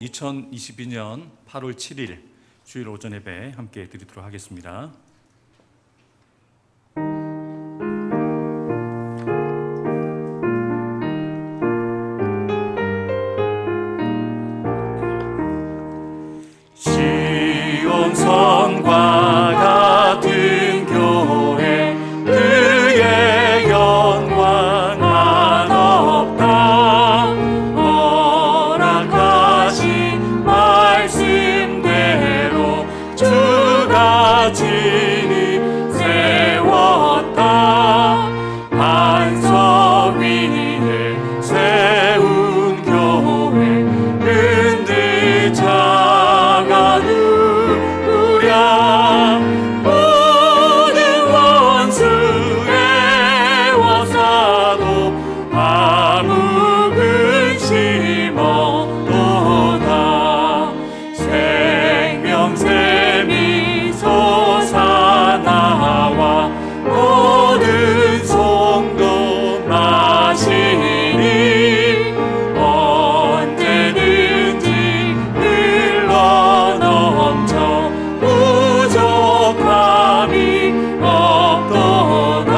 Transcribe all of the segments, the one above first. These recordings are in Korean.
2022년 8월 7일 주일 오전 예배 함께 드리도록 하겠습니다. 시온성과 같은 교회 그의 영광 한없다. 허락하신 말씀대로 주가 친히 세웠다. 반석 위에 세운 교회 흔들 자가 누구랴. 모든 원수의 원사도 아무 근심 없도다. 생명샘이 솟아나와 모든 성도 마시니 언제든지 흘러넘쳐 부족함이 없도다.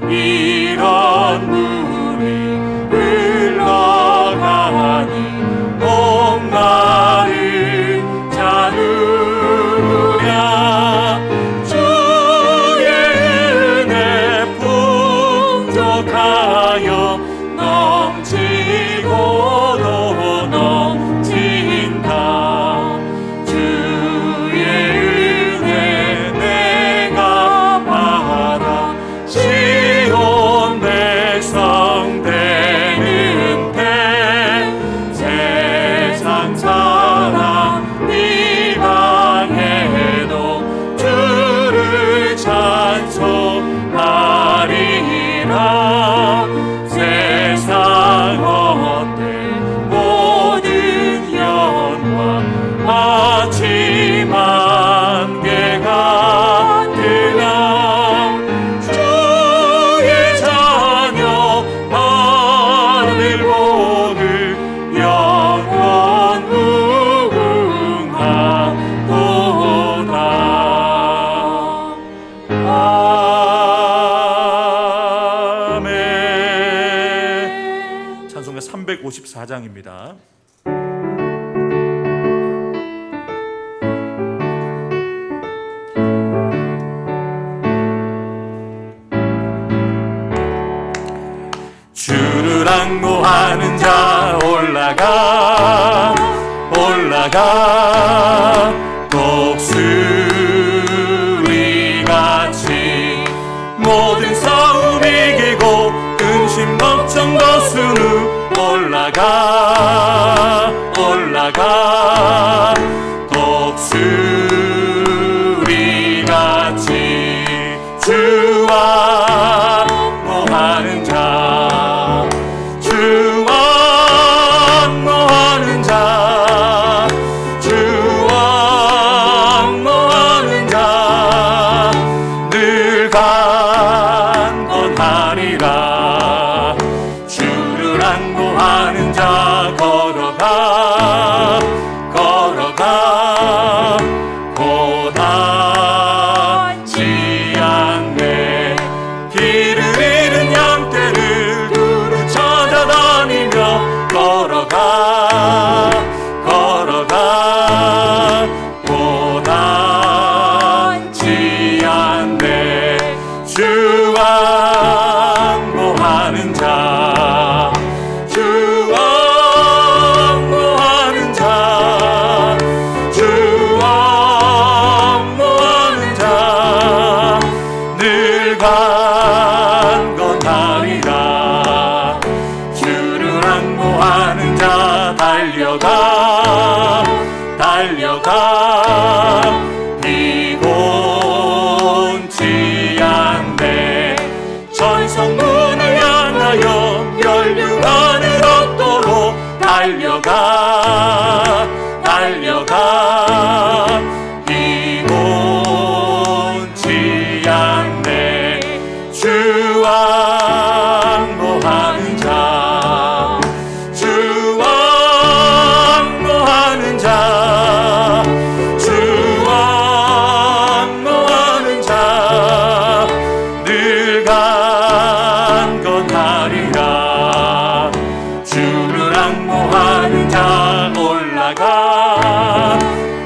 이런 물이 흘러가니 목마른 자 누구랴. 주의 은혜 풍족하여 넘치고도 넘친다. 주의 은혜 내가 받아 시온 백성 되는 때 세상 사람 비방해도 주를 찬송하리라. 세상 어때 모든 영광 아침 안개 같으나 주의 자녀 하늘 보는 영원 무궁하도다. 아멘. 찬송가 354장입니다. 주를 앙모하는 자 올라가 올라가. 독수리같이 모든 싸움 이기고 근심 걱정 벗은 후 올라가 올라가. 독수리같이 주와 모하는 자 주와 모하는 자 주와 모하는 자 늘 강건하리라. 주를 앙모하는 자 걸어가 걸어가. 고단치 않네. 길을 잃은 양떼를 두루 찾아다니며 걸어가 걸어가. 고단치 않네. 주와 모하는 자 주와 모하는 자 주와 모하는 자 늘 강건하리라. 주를 앙모하는 자 달려가 달려가. 피곤치 않네. 전성문을 향하여 멸류관을 얻도록 달려가 달려가. 피곤치 않네. 주와 모하는 자 주와 수완모하는 자 올라가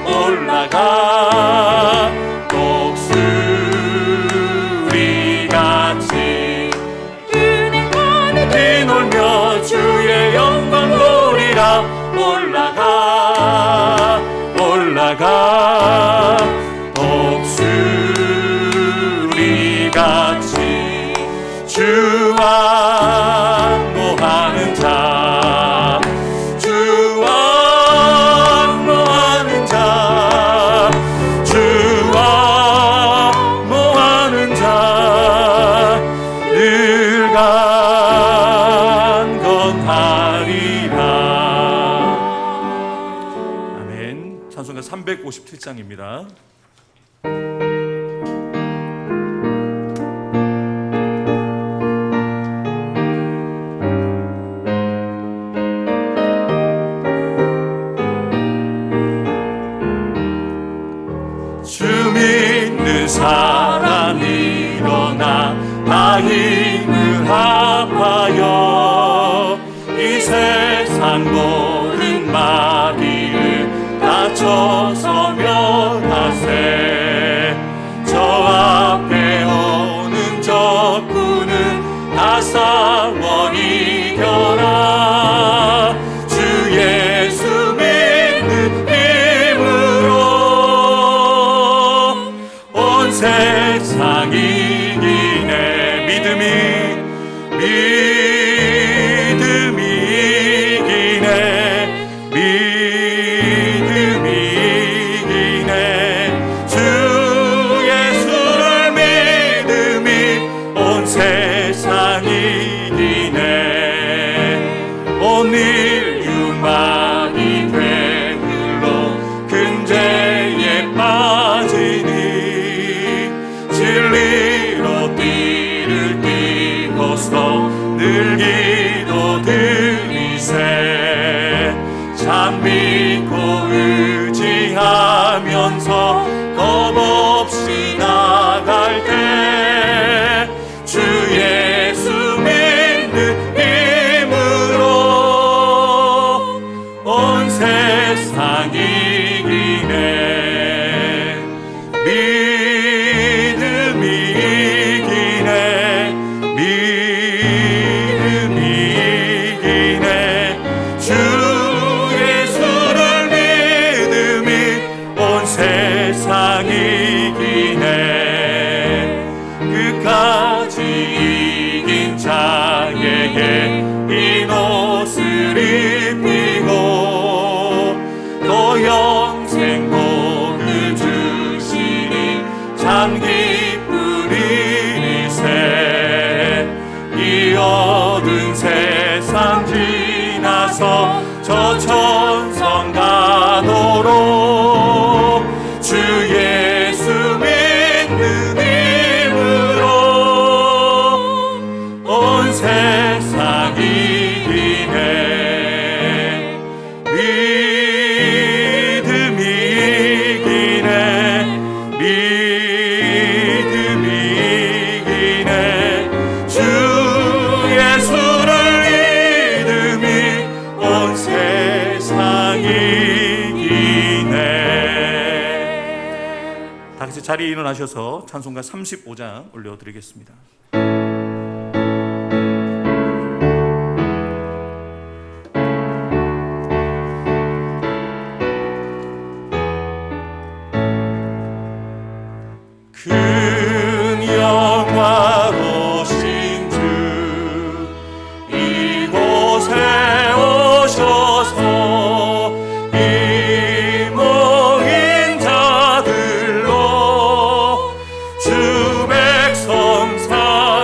올라가 독수리같이 뛰놀며 주의 영광 보리라 올라가 올라가 독수리같이 주완모하는 자 주완모하는 자 주완모하는 자 늘 강건하리라. 아멘. 찬송가 357장입니다. 주 믿는 사람 일어나 다 힘을 합하여 이 세상 모든 마귀를 다쳐서 멸하세. 저 앞에 오는 적군을 다 싸워 이겨라. 주 예수 믿는 힘으로 온 세상 이기네. 믿음이 이기네. 믿음이 이기네. 주 예수를 믿음이 온 세상 이기네. 온 인류 많이 되들러 근죄에 빠지니 진리로 띠를 띠고서 늘 기도 드리세. 참 믿고 의지하면서 겁없이 나갈 때 주 예수 믿는 힘으로 온 세상 이기네. 믿음이 이기네. 믿음이 이기네. 주 예수를 믿음이 온 세상 이기네. 끝까지 이긴 자에게 흰 옷을 입히고 또 영생 복을 주시니 참 기쁜 일이세. 이 어두운 세상 지나서 저 천성 가도록 주 예수 믿는 힘으로 온 세상 이기네. 믿음이 이기네. 믿음이 이기네. 주 예수를 믿음이 온 세상 이기네. 다 같이 자리에 일어나셔서 찬송가 35장 올려드리겠습니다. 큰 영화로신 주 이곳에 오셔서 이 모인 자들로 주 백성 사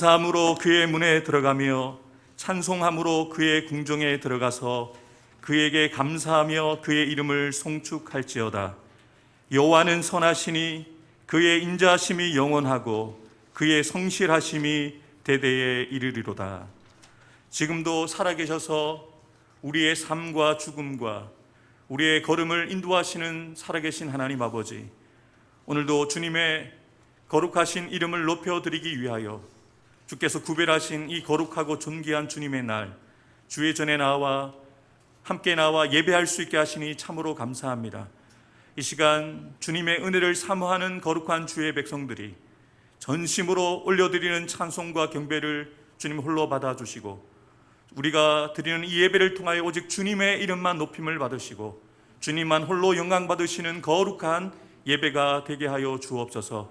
감사함으로 그의 문에 들어가며 찬송함으로 그의 궁정에 들어가서 그에게 감사하며 그의 이름을 송축할지어다. 여호와는 선하시니 그의 인자하심이 영원하고 그의 성실하심이 대대에 이르리로다. 지금도 살아계셔서 우리의 삶과 죽음과 우리의 걸음을 인도하시는 살아계신 하나님 아버지, 오늘도 주님의 거룩하신 이름을 높여드리기 위하여 주께서 구별하신 이 거룩하고 존귀한 주님의 날, 주의 전에 나와 함께 나와 예배할 수 있게 하시니 참으로 감사합니다. 이 시간 주님의 은혜를 사모하는 거룩한 주의 백성들이 전심으로 올려드리는 찬송과 경배를 주님 홀로 받아주시고, 우리가 드리는 이 예배를 통하여 오직 주님의 이름만 높임을 받으시고 주님만 홀로 영광 받으시는 거룩한 예배가 되게 하여 주옵소서.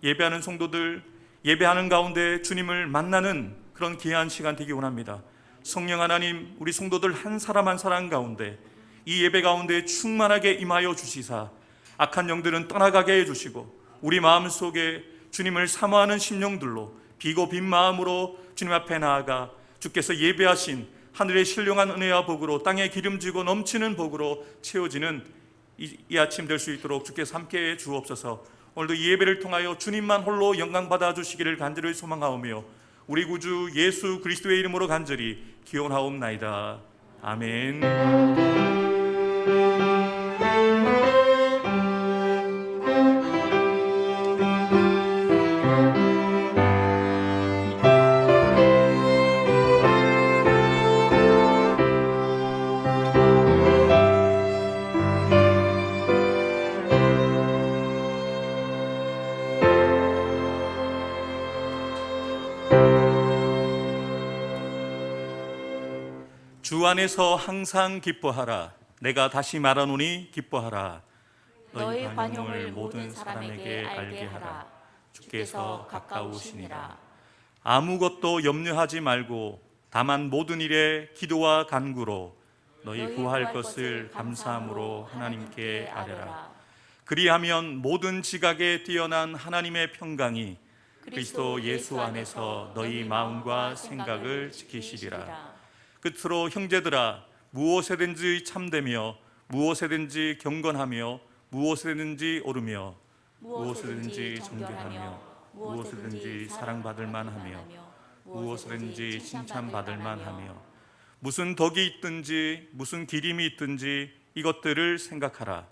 예배하는 성도들, 예배하는 가운데 주님을 만나는 그런 귀한 시간 되기 원합니다. 성령 하나님, 우리 성도들 한 사람 한 사람 가운데 이 예배 가운데 충만하게 임하여 주시사 악한 영들은 떠나가게 해주시고 우리 마음속에 주님을 사모하는 심령들로 비고 빈 마음으로 주님 앞에 나아가 주께서 예배하신 하늘의 신령한 은혜와 복으로 땅에 기름지고 넘치는 복으로 채워지는 이 아침 될 수 있도록 주께서 함께해 주옵소서. 오늘도 이 예배를 통하여 주님만 홀로 영광 받아 주시기를 간절히 소망하오며 우리 구주 예수 그리스도의 이름으로 간절히 기원하옵나이다. 아멘. 주 안에서 항상 기뻐하라. 내가 다시 말하노니 기뻐하라. 너희 관용을 모든 사람에게 알게 하라. 주께서 가까우시니라. 아무것도 염려하지 말고 다만 모든 일에 기도와 간구로 너희 구할 것을 감사함으로 하나님께 아뢰라. 그리하면 모든 지각에 뛰어난 하나님의 평강이 그리스도 예수 안에서 너희 마음과 생각을 지키시리라. 끝으로 형제들아, 무엇에든지 참되며 무엇에든지 경건하며 무엇에든지 오르며 무엇에든지 정결하며 무엇에든지 사랑받을 만하며 무엇에든지 칭찬받을 만하며 무슨 덕이 있든지 무슨 기림이 있든지 이것들을 생각하라.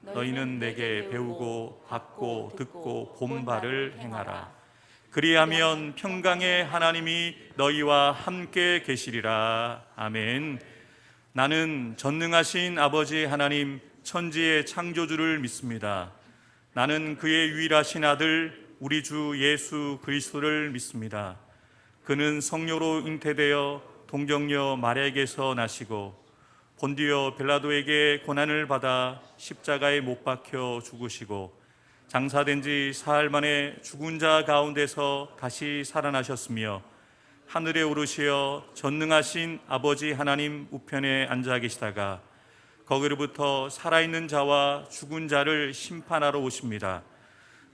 너희는 내게 배우고 받고 듣고 본 바를 행하라. 그리하면 평강의 하나님이 너희와 함께 계시리라. 아멘. 나는 전능하신 아버지 하나님 천지의 창조주를 믿습니다. 나는 그의 유일하신 아들 우리 주 예수 그리스도를 믿습니다. 그는 성령으로 잉태되어 동정녀 마리아에게서 나시고 본디오 빌라도에게 고난을 받아 십자가에 못 박혀 죽으시고 장사된 지 사흘 만에 죽은 자 가운데서 다시 살아나셨으며 하늘에 오르시어 전능하신 아버지 하나님 우편에 앉아 계시다가 거기로부터 살아있는 자와 죽은 자를 심판하러 오십니다.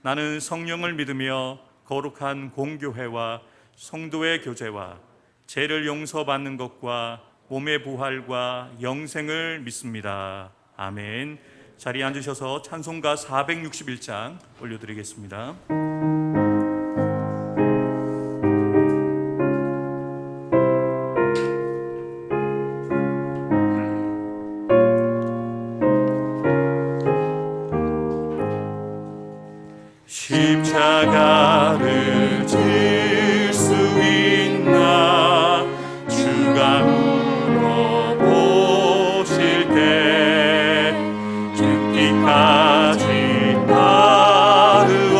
나는 성령을 믿으며 거룩한 공교회와 성도의 교제와 죄를 용서받는 것과 몸의 부활과 영생을 믿습니다. 아멘. 자리에 앉으셔서 찬송가 461장 올려드리겠습니다. 십자가를 질 수 있나 주가 물어보실 때 죽기까지 따르오리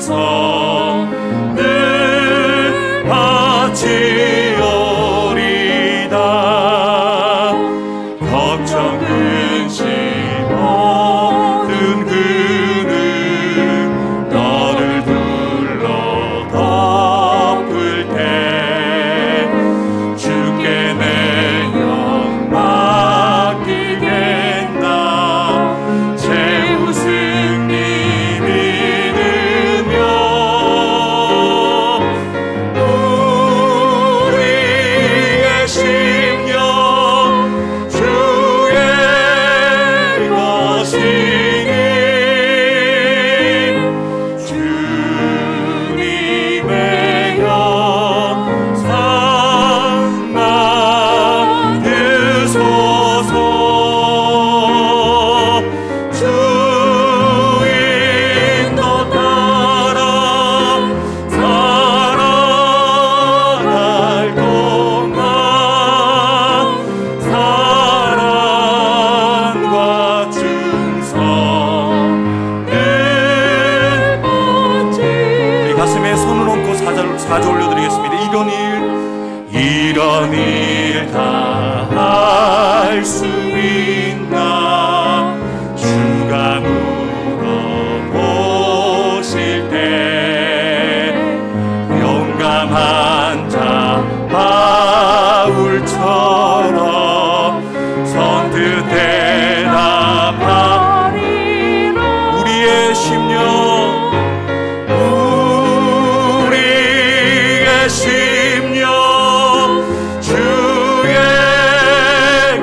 충성 늘 바치오리다. 걱정 근심 모든 그는 너를 둘러 덮을 때 주께 내 영 맡기겠나. 최후 승리 믿으며 우리의 심령 주의 것이니 주님의 영상 만드소서. 주 인도 따라 살아갈 동안 사랑과 충성을 우리 가슴에 손을 얹고 사자 올려드리겠습니다. 이런 일 다 할 수 있나. 주가 물어보실 때 용감한 자 바울처럼 선뜻 대답하리라. 우리의 심령 우리의 심령 주의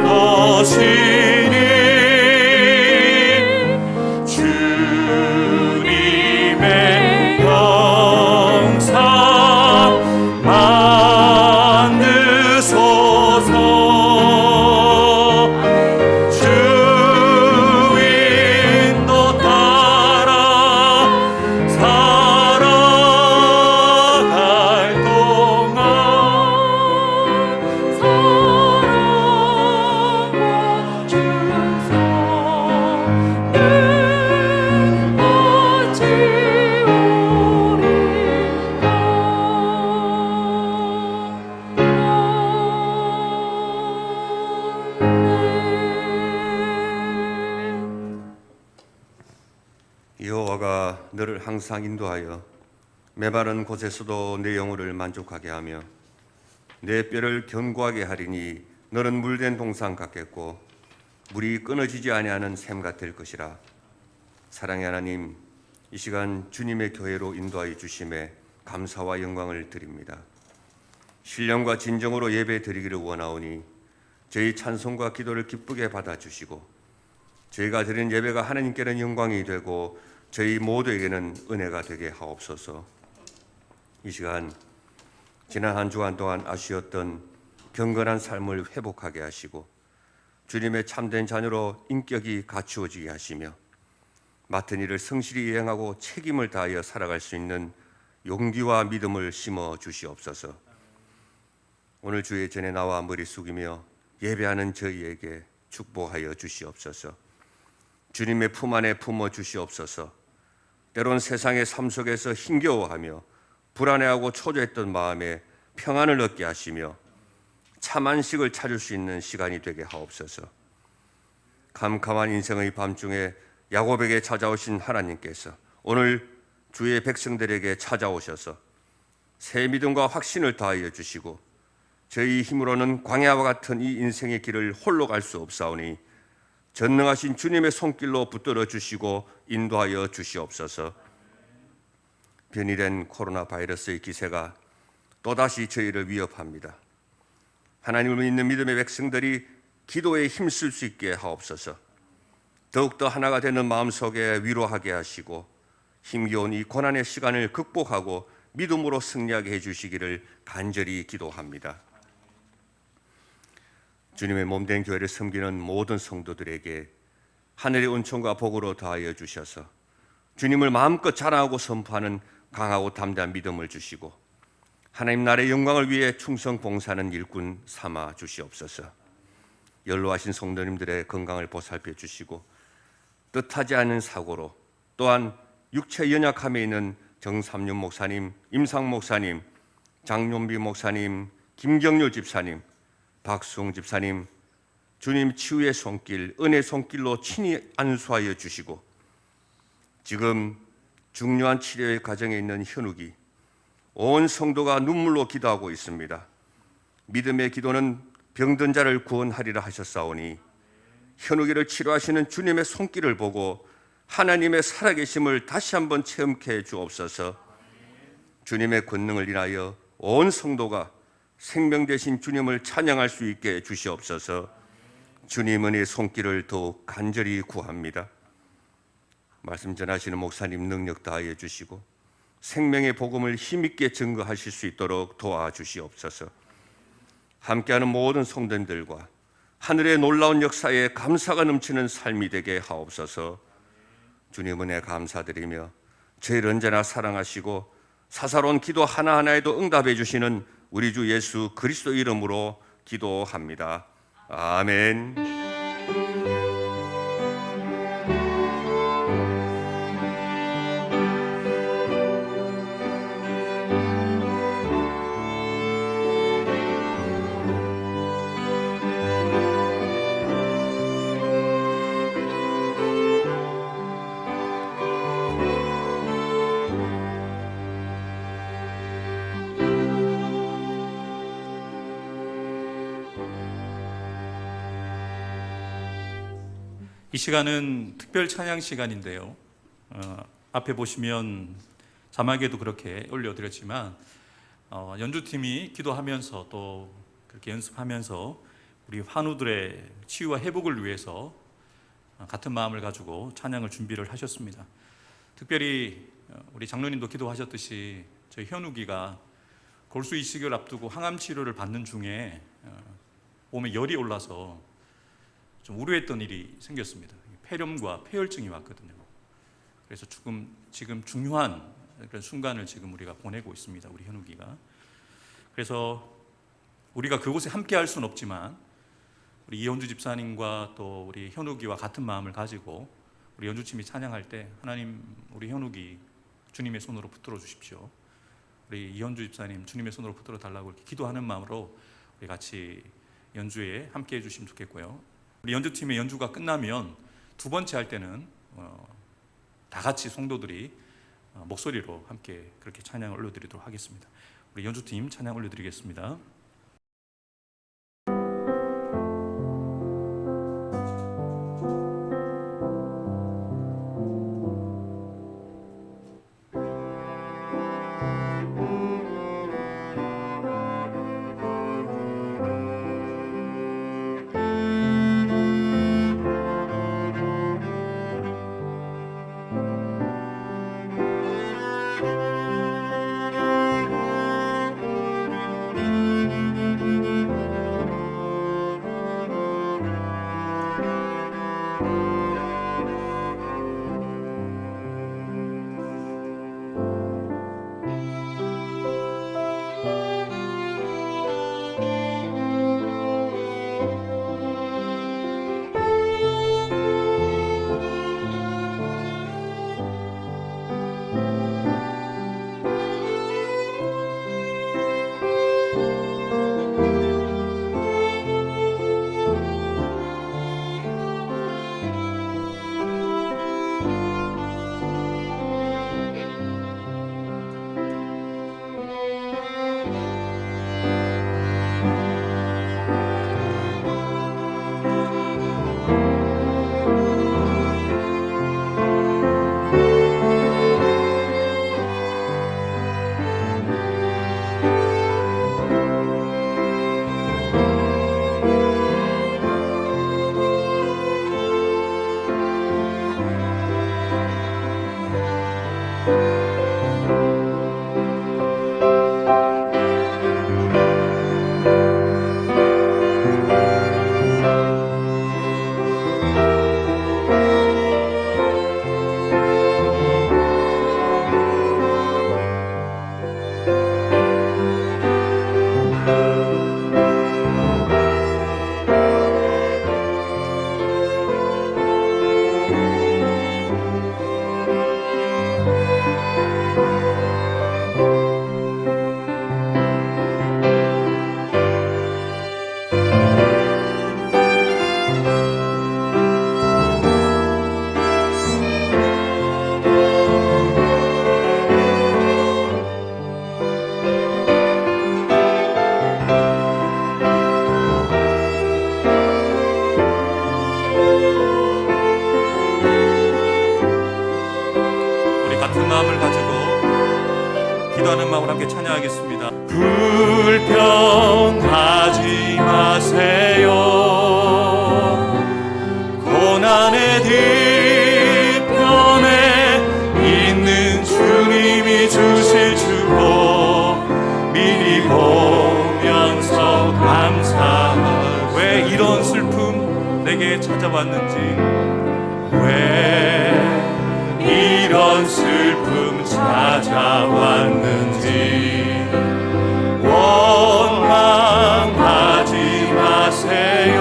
것이니 주님의 영상 만드소서. 주 인도 따라 살아갈 동안 사랑과 충성을 여호와가 너를 항상 인도하여 메마른 곳에서도 내 영혼을 만족하게 하며 내 뼈를 견고하게 하리니 너는 물된 동상 같겠고 물이 끊어지지 아니하는 샘 같을 것이라. 사랑의 하나님, 이 시간 주님의 교회로 인도하여 주심에 감사와 영광을 드립니다. 신령과 진정으로 예배 드리기를 원하오니 저희 찬송과 기도를 기쁘게 받아주시고 저희가 드린 예배가 하나님께는 영광이 되고 저희 모두에게는 은혜가 되게 하옵소서. 이 시간 지난 한 주간 동안 아쉬웠던 경건한 삶을 회복하게 하시고 주님의 참된 자녀로 인격이 갖추어지게 하시며 맡은 일을 성실히 이행하고 책임을 다하여 살아갈 수 있는 용기와 믿음을 심어 주시옵소서. 오늘 주의 전에 나와 머리 숙이며 예배하는 저희에게 축복하여 주시옵소서. 주님의 품 안에 품어 주시옵소서. 때론 세상의 삶 속에서 힘겨워하며 불안해하고 초조했던 마음에 평안을 얻게 하시며 참 안식을 찾을 수 있는 시간이 되게 하옵소서. 캄캄한 인생의 밤중에 야곱에게 찾아오신 하나님께서 오늘 주의 백성들에게 찾아오셔서 새 믿음과 확신을 더하여 주시고 저희 힘으로는 광야와 같은 이 인생의 길을 홀로 갈 수 없사오니 전능하신 주님의 손길로 붙들어 주시고 인도하여 주시옵소서. 변이된 코로나 바이러스의 기세가 또다시 저희를 위협합니다. 하나님을 믿는 믿음의 백성들이 기도에 힘쓸 수 있게 하옵소서. 더욱더 하나가 되는 마음속에 위로하게 하시고 힘겨운 이 고난의 시간을 극복하고 믿음으로 승리하게 해주시기를 간절히 기도합니다. 주님의 몸된 교회를 섬기는 모든 성도들에게 하늘의 은총과 복으로 더하여 주셔서 주님을 마음껏 자랑하고 선포하는 강하고 담대한 믿음을 주시고 하나님 나라의 영광을 위해 충성 봉사하는 일꾼 삼아 주시옵소서. 연로하신 성도님들의 건강을 보살펴 주시고 뜻하지 않은 사고로 또한 육체 연약함에 있는 정삼윤 목사님, 임상 목사님, 장용비 목사님, 김경률 집사님, 박수홍 집사님, 주님 치유의 손길, 은혜의 손길로 친히 안수하여 주시고 지금 중요한 치료의 과정에 있는 현욱이 온 성도가 눈물로 기도하고 있습니다. 믿음의 기도는 병든 자를 구원하리라 하셨사오니 현욱이를 치료하시는 주님의 손길을 보고 하나님의 살아계심을 다시 한번 체험케 해 주옵소서. 주님의 권능을 인하여 온 성도가 생명 되신 주님을 찬양할 수 있게 해 주시옵소서. 주님 은혜의 손길을 더욱 간절히 구합니다. 말씀 전하시는 목사님 능력 다하여 주시고 생명의 복음을 힘있게 증거하실 수 있도록 도와주시옵소서. 함께하는 모든 성도님들과 하늘의 놀라운 역사에 감사가 넘치는 삶이 되게 하옵소서. 주님 은혜 감사드리며 저희를 언제나 사랑하시고 사사로운 기도 하나하나에도 응답해 주시는 우리 주 예수 그리스도 이름으로 기도합니다. 아멘. 이 시간은 특별 찬양 시간인데요. 앞에 보시면 자막에도 그렇게 올려드렸지만 연주팀이 기도하면서 또 그렇게 연습하면서 우리 환우들의 치유와 회복을 위해서 같은 마음을 가지고 찬양을 준비를 하셨습니다. 특별히 우리 장로님도 기도하셨듯이 저희 현욱이가 골수 이식을 앞두고 항암 치료를 받는 중에 몸에 열이 올라서 좀 우려했던 일이 생겼습니다. 폐렴과 폐혈증이 왔거든요. 그래서 지금 중요한 그런 순간을 지금 우리가 보내고 있습니다. 우리 현욱이가. 그래서 우리가 그곳에 함께 할 수는 없지만 우리 이현주 집사님과 또 우리 현욱이와 같은 마음을 가지고 우리 연주팀이 찬양할 때 하나님 우리 현욱이 주님의 손으로 붙들어 주십시오. 우리 이현주 집사님 주님의 손으로 붙들어 달라고 이렇게 기도하는 마음으로 우리 같이 연주에 함께 해주시면 좋겠고요. 우리 연주팀의 연주가 끝나면 두 번째 할 때는 다 같이 성도들이 목소리로 함께 그렇게 찬양을 올려드리도록 하겠습니다. 우리 연주팀 찬양 올려드리겠습니다. 기도하는 마음으로 함께 찬양하겠습니다. 불평하지 마세요. 고난의 뒤편에 있는 주님이 주실 축복 미리 보면서 감사하며. 왜 이런 슬픔 내게 찾아왔는지, 왜 이런 슬픔 찾아왔는지 원망하지 마세요.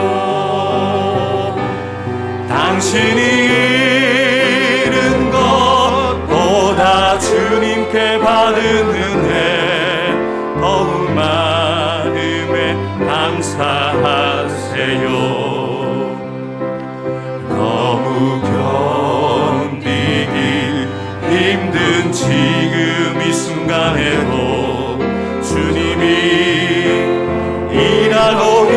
당신이 잃은 것보다 주님께 받은 은혜 더욱 많음에 감사하세요. 너무 견디기 힘든 지금 이 순간에도 주님이 일하고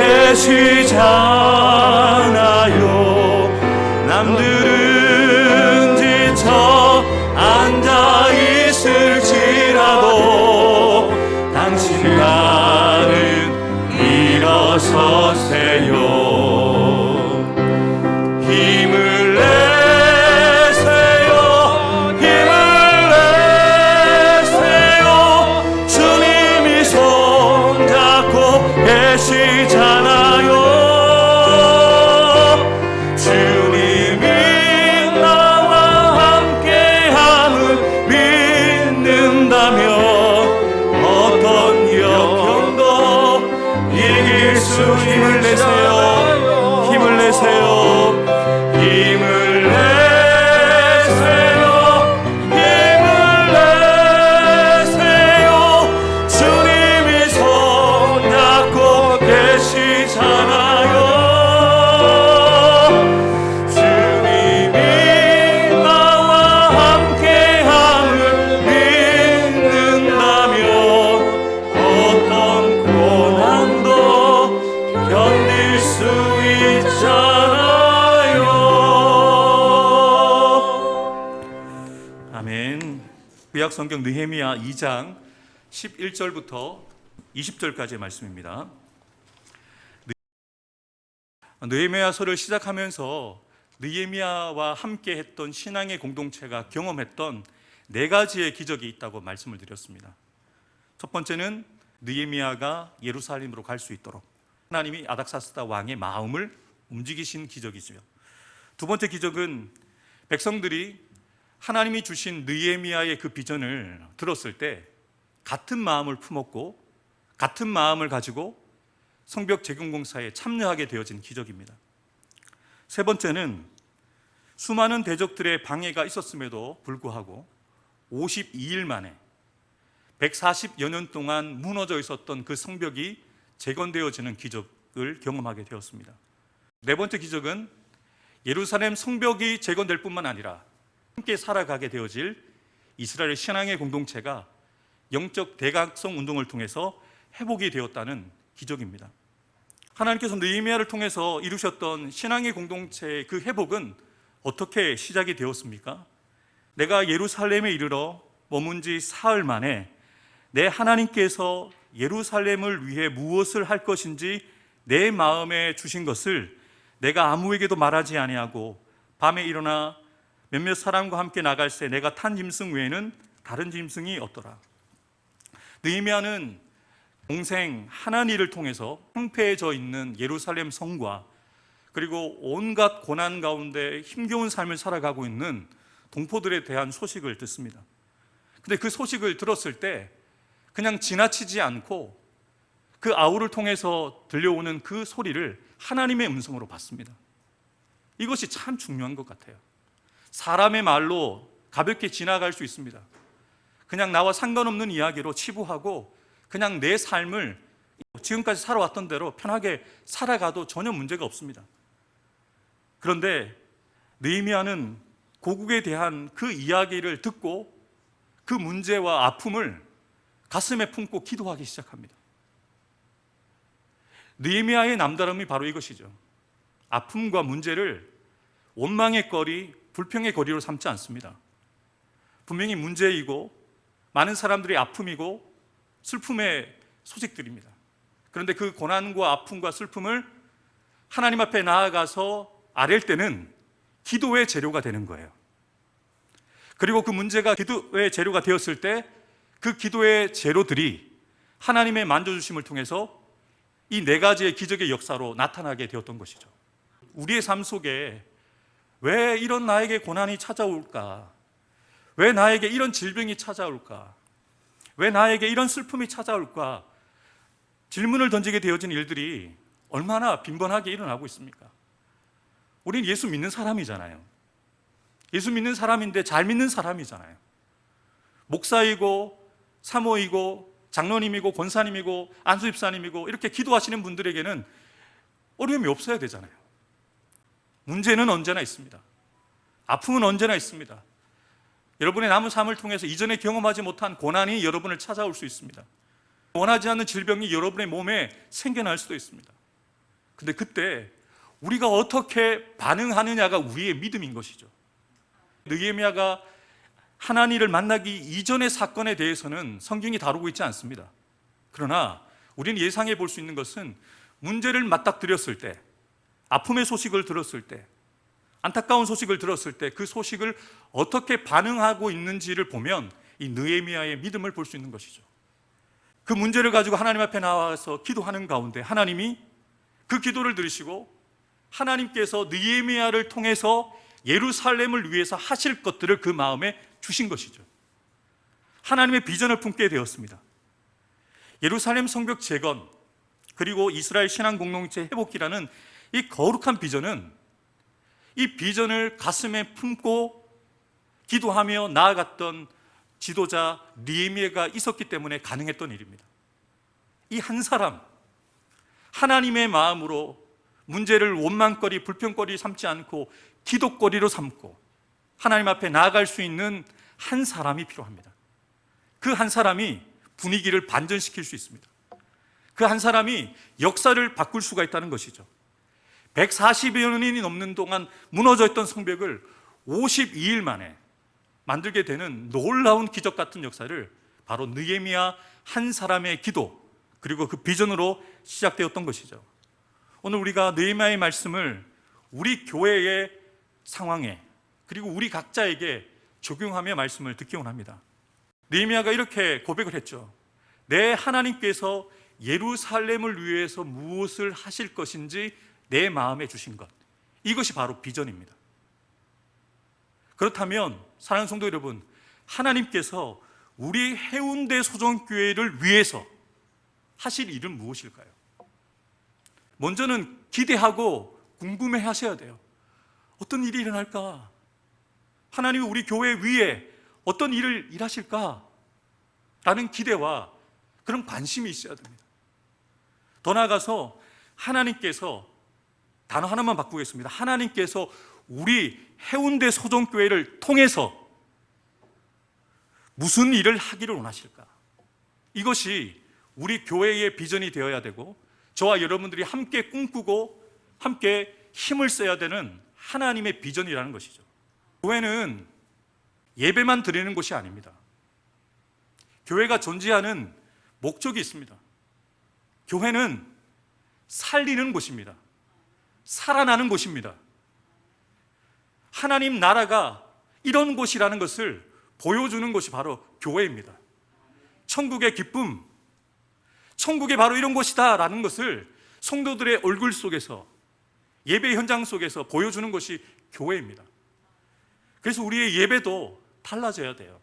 계시잖아요. 남들은 지쳐 앉아 있을지라도 당신만은 일어서세요. 힘을 내세요. 힘을 내세요. 주님이 손잡고 계시잖아요. 주님이 나와 함께함을 믿는다면 어떤 역경도 이길 수. 힘을 내세요. 힘을 내세요. 힘을 내세요. 힘을 내세요. 주님이 손잡고 계시잖아요. 주님이 나와 함께함을 믿는다면 어떤 고난도 견딜 수 있잖아요. 아멘. 구약 성경 느헤미야 2장 11절부터 20절까지의 말씀입니다. 느헤미야서를 시작하면서 느헤미야와 함께 했던 신앙의 공동체가 경험했던 네 가지의 기적이 있다고 말씀을 드렸습니다. 첫 번째는 느헤미야가 예루살렘으로 갈 수 있도록 하나님이 아닥사스다 왕의 마음을 움직이신 기적이죠. 두 번째 기적은 백성들이 하나님이 주신 느헤미야의 그 비전을 들었을 때 같은 마음을 품었고 같은 마음을 가지고 성벽 재건공사에 참여하게 되어진 기적입니다. 세 번째는 수많은 대적들의 방해가 있었음에도 불구하고 52일 만에 140여 년 동안 무너져 있었던 그 성벽이 재건되어지는 기적을 경험하게 되었습니다. 네 번째 기적은 예루살렘 성벽이 재건될 뿐만 아니라 함께 살아가게 되어질 이스라엘 신앙의 공동체가 영적 대각성 운동을 통해서 회복이 되었다는 기적입니다. 하나님께서 느헤미야를 통해서 이루셨던 신앙의 공동체의 그 회복은 어떻게 시작이 되었습니까? 내가 예루살렘에 이르러 머문 지 사흘 만에 내 하나님께서 예루살렘을 위해 무엇을 할 것인지 내 마음에 주신 것을 내가 아무에게도 말하지 아니하고 밤에 일어나 몇몇 사람과 함께 나갈새 내가 탄 짐승 외에는 다른 짐승이 없더라. 느헤미야는 동생 하나니를 통해서 황폐해져 있는 예루살렘 성과 그리고 온갖 고난 가운데 힘겨운 삶을 살아가고 있는 동포들에 대한 소식을 듣습니다. 근데 그 소식을 들었을 때 그냥 지나치지 않고 그 아우를 통해서 들려오는 그 소리를 하나님의 음성으로 받습니다. 이것이 참 중요한 것 같아요. 사람의 말로 가볍게 지나갈 수 있습니다. 그냥 나와 상관없는 이야기로 치부하고 그냥 내 삶을 지금까지 살아왔던 대로 편하게 살아가도 전혀 문제가 없습니다. 그런데 느헤미야는 고국에 대한 그 이야기를 듣고 그 문제와 아픔을 가슴에 품고 기도하기 시작합니다. 느헤미야의 남다름이 바로 이것이죠. 아픔과 문제를 원망의 거리, 불평의 거리로 삼지 않습니다. 분명히 문제이고 많은 사람들의 아픔이고 슬픔의 소식들입니다. 그런데 그 고난과 아픔과 슬픔을 하나님 앞에 나아가서 아랠 때는 기도의 재료가 되는 거예요. 그리고 그 문제가 기도의 재료가 되었을 때 그 기도의 재료들이 하나님의 만져주심을 통해서 이 네 가지의 기적의 역사로 나타나게 되었던 것이죠. 우리의 삶 속에 왜 이런 나에게 고난이 찾아올까? 왜 나에게 이런 질병이 찾아올까? 왜 나에게 이런 슬픔이 찾아올까? 질문을 던지게 되어진 일들이 얼마나 빈번하게 일어나고 있습니까? 우린 예수 믿는 사람이잖아요. 예수 믿는 사람인데 잘 믿는 사람이잖아요. 목사이고 사모이고 장로님이고 권사님이고 안수집사님이고 이렇게 기도하시는 분들에게는 어려움이 없어야 되잖아요. 문제는 언제나 있습니다. 아픔은 언제나 있습니다. 여러분의 남은 삶을 통해서 이전에 경험하지 못한 고난이 여러분을 찾아올 수 있습니다. 원하지 않는 질병이 여러분의 몸에 생겨날 수도 있습니다. 근데 그때 우리가 어떻게 반응하느냐가 우리의 믿음인 것이죠. 느헤미야가 하나님을 만나기 이전의 사건에 대해서는 성경이 다루고 있지 않습니다. 그러나 우리는 예상해 볼 수 있는 것은 문제를 맞닥뜨렸을 때, 아픔의 소식을 들었을 때, 안타까운 소식을 들었을 때 그 소식을 어떻게 반응하고 있는지를 보면 이 느헤미야의 믿음을 볼 수 있는 것이죠. 그 문제를 가지고 하나님 앞에 나와서 기도하는 가운데 하나님이 그 기도를 들으시고 하나님께서 느헤미야를 통해서 예루살렘을 위해서 하실 것들을 그 마음에 주신 것이죠. 하나님의 비전을 품게 되었습니다. 예루살렘 성벽 재건, 그리고 이스라엘 신앙 공동체 회복이라는 이 거룩한 비전은 이 비전을 가슴에 품고 기도하며 나아갔던 지도자 느헤미야가 있었기 때문에 가능했던 일입니다. 이 한 사람, 하나님의 마음으로 문제를 원망거리, 불평거리 삼지 않고 기도거리로 삼고 하나님 앞에 나아갈 수 있는 한 사람이 필요합니다. 그 한 사람이 분위기를 반전시킬 수 있습니다. 그 한 사람이 역사를 바꿀 수가 있다는 것이죠. 140여 년이 넘는 동안 무너져 있던 성벽을 52일 만에 만들게 되는 놀라운 기적 같은 역사를 바로 느헤미야 한 사람의 기도, 그리고 그 비전으로 시작되었던 것이죠. 오늘 우리가 느헤미야의 말씀을 우리 교회의 상황에, 그리고 우리 각자에게 적용하며 말씀을 듣기 원합니다. 느헤미야가 이렇게 고백을 했죠. 내 하나님께서 예루살렘을 위해서 무엇을 하실 것인지 내 마음에 주신 것, 이것이 바로 비전입니다. 그렇다면 사랑하는 성도 여러분, 하나님께서 우리 해운대 소정교회를 위해서 하실 일은 무엇일까요? 먼저는 기대하고 궁금해 하셔야 돼요. 어떤 일이 일어날까? 하나님이 우리 교회 위에 어떤 일을 일하실까? 라는 기대와 그런 관심이 있어야 됩니다. 더 나아가서 하나님께서, 단어 하나만 바꾸겠습니다. 하나님께서 우리 해운대 소정교회를 통해서 무슨 일을 하기를 원하실까? 이것이 우리 교회의 비전이 되어야 되고, 저와 여러분들이 함께 꿈꾸고 함께 힘을 써야 되는 하나님의 비전이라는 것이죠. 교회는 예배만 드리는 곳이 아닙니다. 교회가 존재하는 목적이 있습니다. 교회는 살리는 곳입니다. 살아나는 곳입니다. 하나님 나라가 이런 곳이라는 것을 보여주는 것이 바로 교회입니다. 천국의 기쁨, 천국이 바로 이런 곳이다 라는 것을 성도들의 얼굴 속에서, 예배 현장 속에서 보여주는 것이 교회입니다. 그래서 우리의 예배도 달라져야 돼요.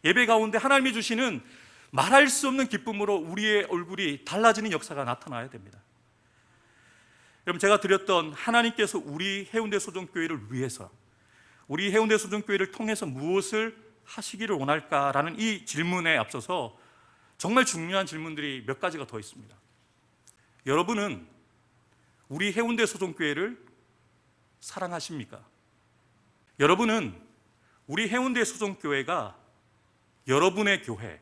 예배 가운데 하나님이 주시는 말할 수 없는 기쁨으로 우리의 얼굴이 달라지는 역사가 나타나야 됩니다. 여러분, 제가 드렸던 하나님께서 우리 해운대 소정교회를 위해서, 우리 해운대 소정교회를 통해서 무엇을 하시기를 원할까라는 이 질문에 앞서서 정말 중요한 질문들이 몇 가지가 더 있습니다. 여러분은 우리 해운대 소정교회를 사랑하십니까? 여러분은 우리 해운대 소정교회가 여러분의 교회,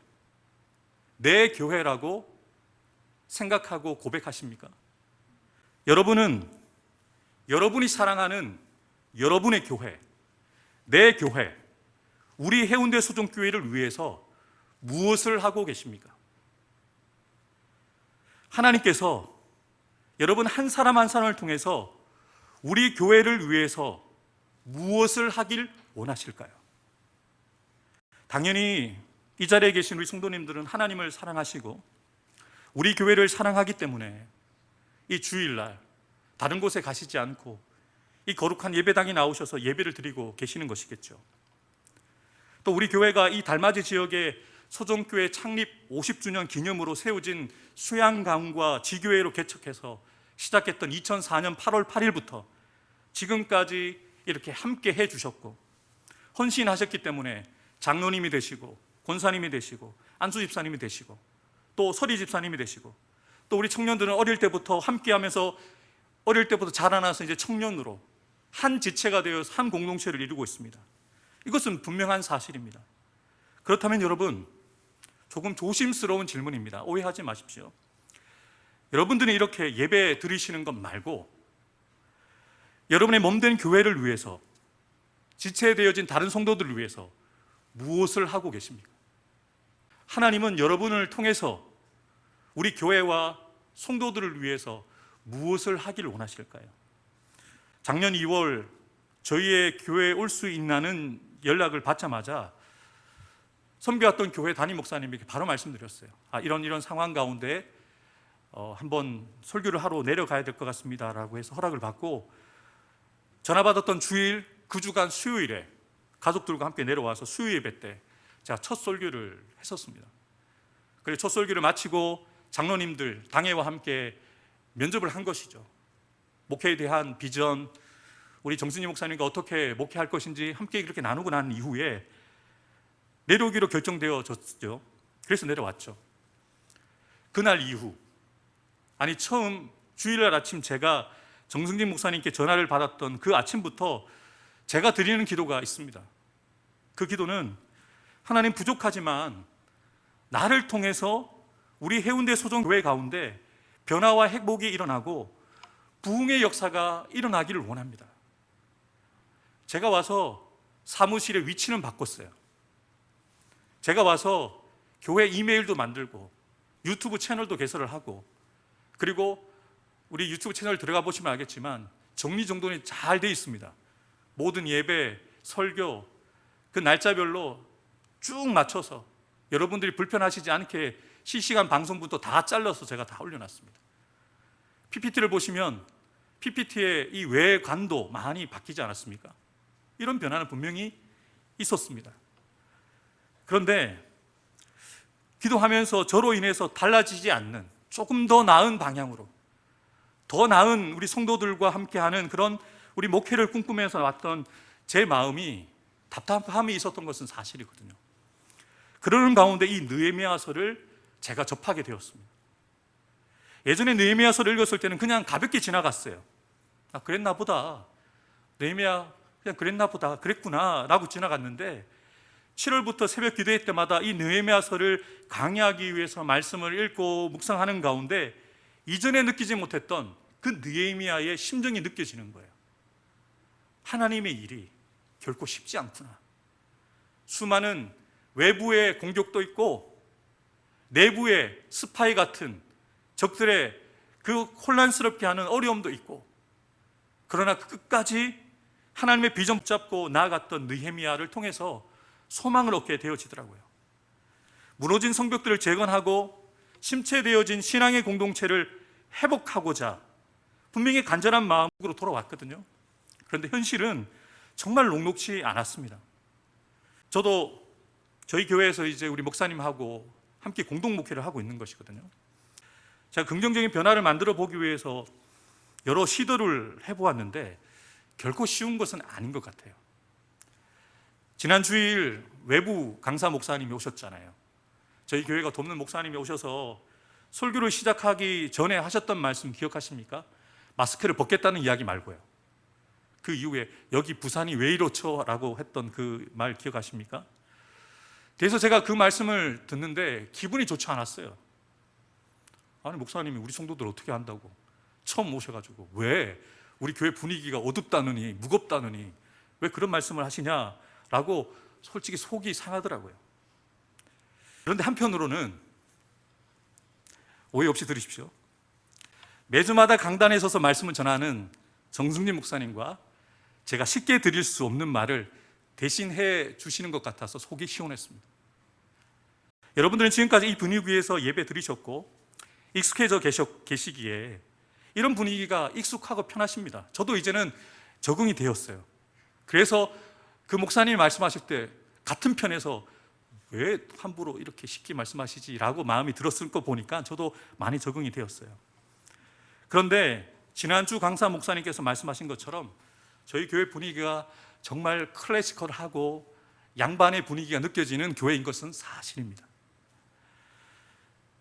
내 교회라고 생각하고 고백하십니까? 여러분은 여러분이 사랑하는 여러분의 교회, 내 교회, 우리 해운대 소정교회를 위해서 무엇을 하고 계십니까? 하나님께서 여러분 한 사람 한 사람을 통해서 우리 교회를 위해서 무엇을 하길 원하실까요? 당연히 이 자리에 계신 우리 성도님들은 하나님을 사랑하시고 우리 교회를 사랑하기 때문에 이 주일날 다른 곳에 가시지 않고 이 거룩한 예배당에 나오셔서 예배를 드리고 계시는 것이겠죠. 또 우리 교회가 이 달맞이 지역에 소정교회 창립 50주년 기념으로 세워진 수양강과 지교회로 개척해서 시작했던 2004년 8월 8일부터 지금까지 이렇게 함께 해주셨고 헌신하셨기 때문에 장로님이 되시고 권사님이 되시고 안수 집사님이 되시고 또 서리 집사님이 되시고 또 우리 청년들은 어릴 때부터 함께하면서 어릴 때부터 자라나서 이제 청년으로 한 지체가 되어서 한 공동체를 이루고 있습니다. 이것은 분명한 사실입니다. 그렇다면 여러분, 조금 조심스러운 질문입니다. 오해하지 마십시오. 여러분들이 이렇게 예배 드리시는 것 말고 여러분의 몸된 교회를 위해서, 지체되어진 다른 성도들을 위해서 무엇을 하고 계십니까? 하나님은 여러분을 통해서 우리 교회와 성도들을 위해서 무엇을 하기를 원하실까요? 작년 2월 저희의 교회에 올 수 있나는 연락을 받자마자 섬겨왔던 교회 담임 목사님에게 바로 말씀드렸어요. 이런 상황 가운데 한번 설교를 하러 내려가야 될 것 같습니다 라고 해서 허락을 받고 전화 받았던 주일 그 주간 수요일에 가족들과 함께 내려와서 수요 예배 때 제가 첫 설교를 했었습니다. 그리고 첫 설교를 마치고 장로님들 당회와 함께 면접을 한 것이죠. 목회에 대한 비전, 우리 정순희 목사님과 어떻게 목회할 것인지 함께 이렇게 나누고 난 이후에 내려오기로 결정되어졌죠. 그래서 내려왔죠. 그날 이후, 처음 주일날 아침 제가 정승진 목사님께 전화를 받았던 그 아침부터 제가 드리는 기도가 있습니다. 그 기도는 하나님, 부족하지만 나를 통해서 우리 해운대 소정교회 가운데 변화와 회복이 일어나고 부흥의 역사가 일어나기를 원합니다. 제가 와서 사무실의 위치는 바꿨어요. 제가 와서 교회 이메일도 만들고 유튜브 채널도 개설을 하고, 그리고 우리 유튜브 채널 들어가 보시면 알겠지만 정리정돈이 잘 돼 있습니다. 모든 예배, 설교 그 날짜별로 쭉 맞춰서 여러분들이 불편하시지 않게 실시간 방송부터 다 잘라서 제가 다 올려놨습니다. PPT를 보시면 PPT의 이 외관도 많이 바뀌지 않았습니까? 이런 변화는 분명히 있었습니다. 그런데 기도하면서 저로 인해서 달라지지 않는 조금 더 나은 방향으로, 더 나은 우리 성도들과 함께하는 그런 우리 목회를 꿈꾸면서 왔던 제 마음이 답답함이 있었던 것은 사실이거든요. 그러는 가운데 이 느헤미야서를 제가 접하게 되었습니다. 예전에 느헤미야서를 읽었을 때는 그냥 가볍게 지나갔어요. 그랬나 보다, 느헤미야 그냥 그랬나 보다, 그랬구나 라고 지나갔는데 7월부터 새벽 기도회 때마다 이 느헤미야서를 강의하기 위해서 말씀을 읽고 묵상하는 가운데 이전에 느끼지 못했던 그 느헤미야의 심정이 느껴지는 거예요. 하나님의 일이 결코 쉽지 않구나. 수많은 외부의 공격도 있고 내부의 스파이 같은 적들의 그 혼란스럽게 하는 어려움도 있고, 그러나 끝까지 하나님의 비전 붙잡고 나아갔던 느헤미야를 통해서 소망을 얻게 되어지더라고요. 무너진 성벽들을 재건하고 침체되어진 신앙의 공동체를 회복하고자 분명히 간절한 마음으로 돌아왔거든요. 그런데 현실은 정말 녹록지 않았습니다. 저도 저희 교회에서 이제 우리 목사님하고 함께 공동 목회를 하고 있는 것이거든요. 제가 긍정적인 변화를 만들어 보기 위해서 여러 시도를 해보았는데 결코 쉬운 것은 아닌 것 같아요. 지난 주일 외부 강사 목사님이 오셨잖아요. 저희 교회가 돕는 목사님이 오셔서 설교를 시작하기 전에 하셨던 말씀 기억하십니까? 마스크를 벗겠다는 이야기 말고요. 그 이후에 여기 부산이 왜 이렇죠? 라고 했던 그 말 기억하십니까? 그래서 제가 그 말씀을 듣는데 기분이 좋지 않았어요. 아니, 목사님이 우리 성도들 어떻게 한다고 처음 오셔가지고 왜 우리 교회 분위기가 어둡다느니 무겁다느니 왜 그런 말씀을 하시냐라고 솔직히 속이 상하더라고요. 그런데 한편으로는 오해 없이 들으십시오. 매주마다 강단에 서서 말씀을 전하는 정승림 목사님과 제가 쉽게 드릴 수 없는 말을 대신 해 주시는 것 같아서 속이 시원했습니다. 여러분들은 지금까지 이 분위기 위에서 예배 드리셨고 익숙해져 계시기에 이런 분위기가 익숙하고 편하십니다. 저도 이제는 적응이 되었어요. 그래서 그 목사님이 말씀하실 때 같은 편에서 왜 함부로 이렇게 쉽게 말씀하시지라고 마음이 들었을 거 보니까 저도 많이 적응이 되었어요. 그런데 지난주 강사 목사님께서 말씀하신 것처럼 저희 교회 분위기가 정말 클래시컬하고 양반의 분위기가 느껴지는 교회인 것은 사실입니다.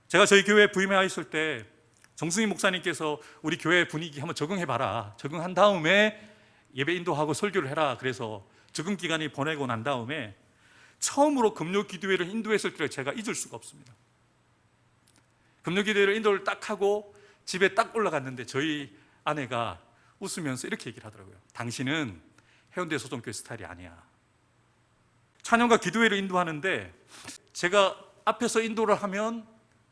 제가 저희 교회에 부임하였을 때 정승희 목사님께서 우리 교회 분위기 한번 적응해봐라, 적응한 다음에 예배 인도하고 설교를 해라, 그래서 적응 기간이 보내고 난 다음에 처음으로 금요 기도회를 인도했을 때를 제가 잊을 수가 없습니다. 금요 기도회를 인도를 딱 하고 집에 딱 올라갔는데 저희 아내가 웃으면서 이렇게 얘기를 하더라고요. 당신은 해운대 소정교회 스타일이 아니야. 찬양과 기도회를 인도하는데 제가 앞에서 인도를 하면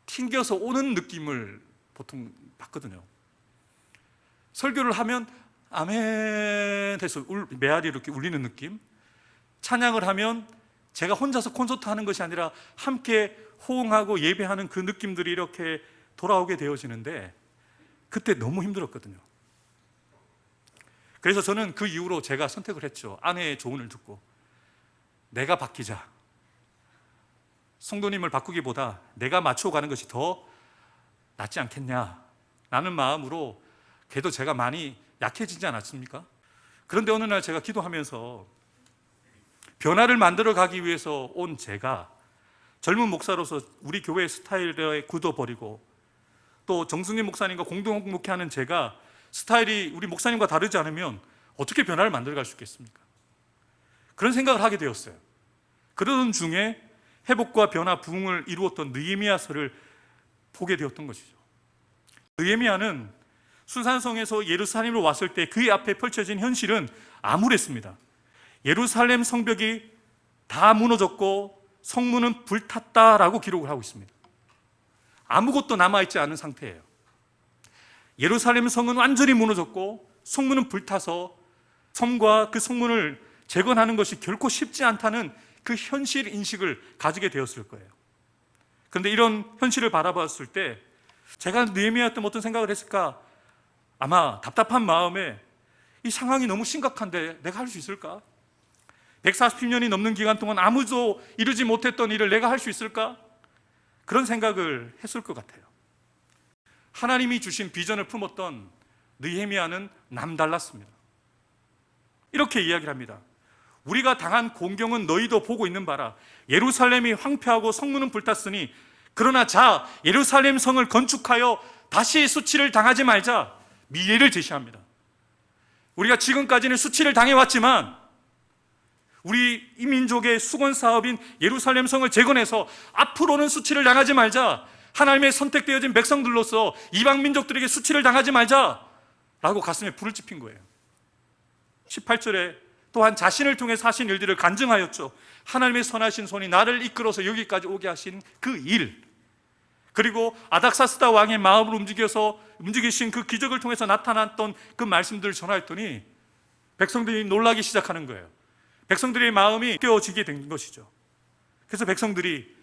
튕겨서 오는 느낌을 보통 받거든요. 설교를 하면 아멘 해서 메아리 이렇게 울리는 느낌. 찬양을 하면 제가 혼자서 콘서트 하는 것이 아니라 함께 호응하고 예배하는 그 느낌들이 이렇게 돌아오게 되어지는데 그때 너무 힘들었거든요. 그래서 저는 그 이후로 제가 선택을 했죠. 아내의 조언을 듣고 내가 바뀌자. 성도님을 바꾸기보다 내가 맞춰가는 것이 더 낫지 않겠냐 라는 마음으로 그래도 제가 많이 약해지지 않았습니까? 그런데 어느 날 제가 기도하면서 변화를 만들어 가기 위해서 온 제가 젊은 목사로서 우리 교회 스타일에 굳어버리고 또 정승림 목사님과 공동 목회하는 제가 스타일이 우리 목사님과 다르지 않으면 어떻게 변화를 만들어 갈 수 있겠습니까? 그런 생각을 하게 되었어요. 그러던 중에 회복과 변화, 부흥을 이루었던 느헤미야서를 보게 되었던 것이죠. 느헤미야는 수산성에서 예루살렘으로 왔을 때 그의 앞에 펼쳐진 현실은 암울했습니다. 예루살렘 성벽이 다 무너졌고 성문은 불탔다라고 기록을 하고 있습니다. 아무것도 남아있지 않은 상태예요. 예루살렘 성은 완전히 무너졌고 성문은 불타서 성과 그 성문을 재건하는 것이 결코 쉽지 않다는 그 현실 인식을 가지게 되었을 거예요. 그런데 이런 현실을 바라봤을 때 제가 느헤미야였던 어떤 생각을 했을까? 아마 답답한 마음에 이 상황이 너무 심각한데 내가 할 수 있을까? 140년이 넘는 기간 동안 아무도 이루지 못했던 일을 내가 할 수 있을까? 그런 생각을 했을 것 같아요. 하나님이 주신 비전을 품었던 느헤미야는 남달랐습니다. 이렇게 이야기를 합니다. 우리가 당한 공경은 너희도 보고 있는 바라. 예루살렘이 황폐하고 성문은 불탔으니 그러나 자 예루살렘 성을 건축하여 다시 수치를 당하지 말자. 미래를 제시합니다. 우리가 지금까지는 수치를 당해왔지만 우리 이 민족의 수건 사업인 예루살렘 성을 재건해서 앞으로는 수치를 당하지 말자. 하나님의 선택되어진 백성들로서 이방 민족들에게 수치를 당하지 말자 라고 가슴에 불을 지핀 거예요. 18절에 또한 자신을 통해 사신 일들을 간증하였죠. 하나님의 선하신 손이 나를 이끌어서 여기까지 오게 하신 그 일, 그리고 아닥사스다 왕의 마음을 움직이신 그 기적을 통해서 나타났던 그 말씀들을 전하였더니 백성들이 놀라기 시작하는 거예요. 백성들의 마음이 깨어지게 된 것이죠. 그래서 백성들이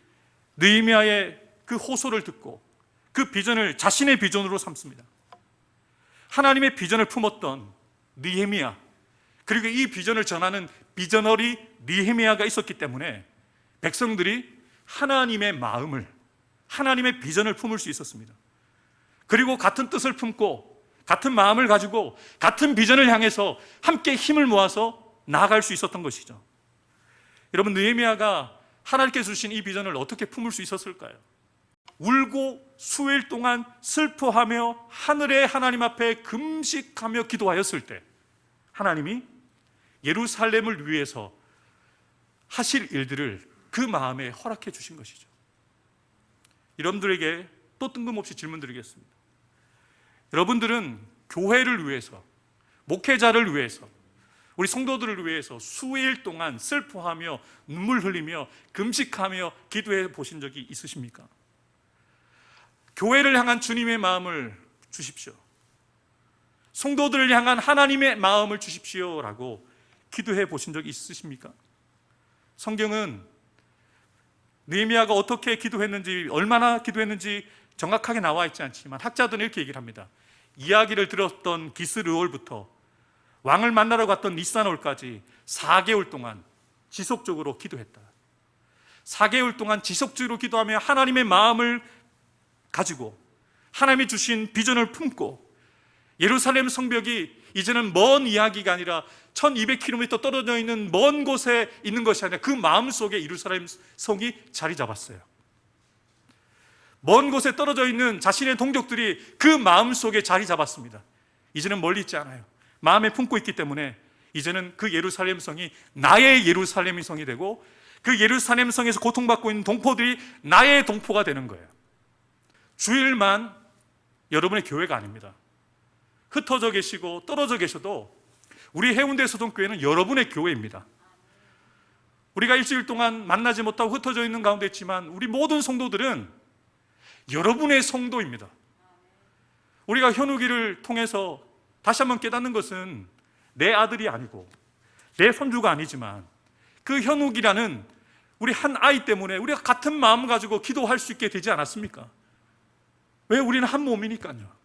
느헤미야의 그 호소를 듣고 그 비전을 자신의 비전으로 삼습니다. 하나님의 비전을 품었던 느헤미야, 그리고 이 비전을 전하는 비저너리 느헤미야가 있었기 때문에 백성들이 하나님의 마음을, 하나님의 비전을 품을 수 있었습니다. 그리고 같은 뜻을 품고 같은 마음을 가지고 같은 비전을 향해서 함께 힘을 모아서 나아갈 수 있었던 것이죠. 여러분, 느헤미야가 하나님께서 주신 이 비전을 어떻게 품을 수 있었을까요? 울고 수일 동안 슬퍼하며 하늘의 하나님 앞에 금식하며 기도하였을 때 하나님이 예루살렘을 위해서 하실 일들을 그 마음에 허락해 주신 것이죠. 여러분들에게 또 뜬금없이 질문 드리겠습니다. 여러분들은 교회를 위해서, 목회자를 위해서, 우리 성도들을 위해서 수일 동안 슬퍼하며 눈물 흘리며 금식하며 기도해 보신 적이 있으십니까? 교회를 향한 주님의 마음을 주십시오. 성도들을 향한 하나님의 마음을 주십시오라고 기도해 보신 적이 있으십니까? 성경은 느헤미야가 어떻게 기도했는지, 얼마나 기도했는지 정확하게 나와 있지 않지만 학자들은 이렇게 얘기를 합니다. 이야기를 들었던 기스르올부터 왕을 만나러 갔던 니산올까지 4개월 동안 지속적으로 기도했다. 4개월 동안 지속적으로 기도하며 하나님의 마음을 가지고 하나님이 주신 비전을 품고 예루살렘 성벽이 이제는 먼 이야기가 아니라 1200km 떨어져 있는 먼 곳에 있는 것이 아니라 그 마음속에 예루살렘 성이 자리 잡았어요. 먼 곳에 떨어져 있는 자신의 동족들이 그 마음속에 자리 잡았습니다. 이제는 멀리 있지 않아요. 마음에 품고 있기 때문에 이제는 그 예루살렘 성이 나의 예루살렘 성이 되고 그 예루살렘 성에서 고통받고 있는 동포들이 나의 동포가 되는 거예요. 주일만 여러분의 교회가 아닙니다. 흩어져 계시고 떨어져 계셔도 우리 해운대 소동교회는 여러분의 교회입니다. 우리가 일주일 동안 만나지 못하고 흩어져 있는 가운데 있지만 우리 모든 성도들은 여러분의 성도입니다. 우리가 현우기를 통해서 다시 한번 깨닫는 것은 내 아들이 아니고 내 손주가 아니지만 그 현욱이라는 우리 한 아이 때문에 우리가 같은 마음 가지고 기도할 수 있게 되지 않았습니까? 왜? 우리는 한 몸이니까요.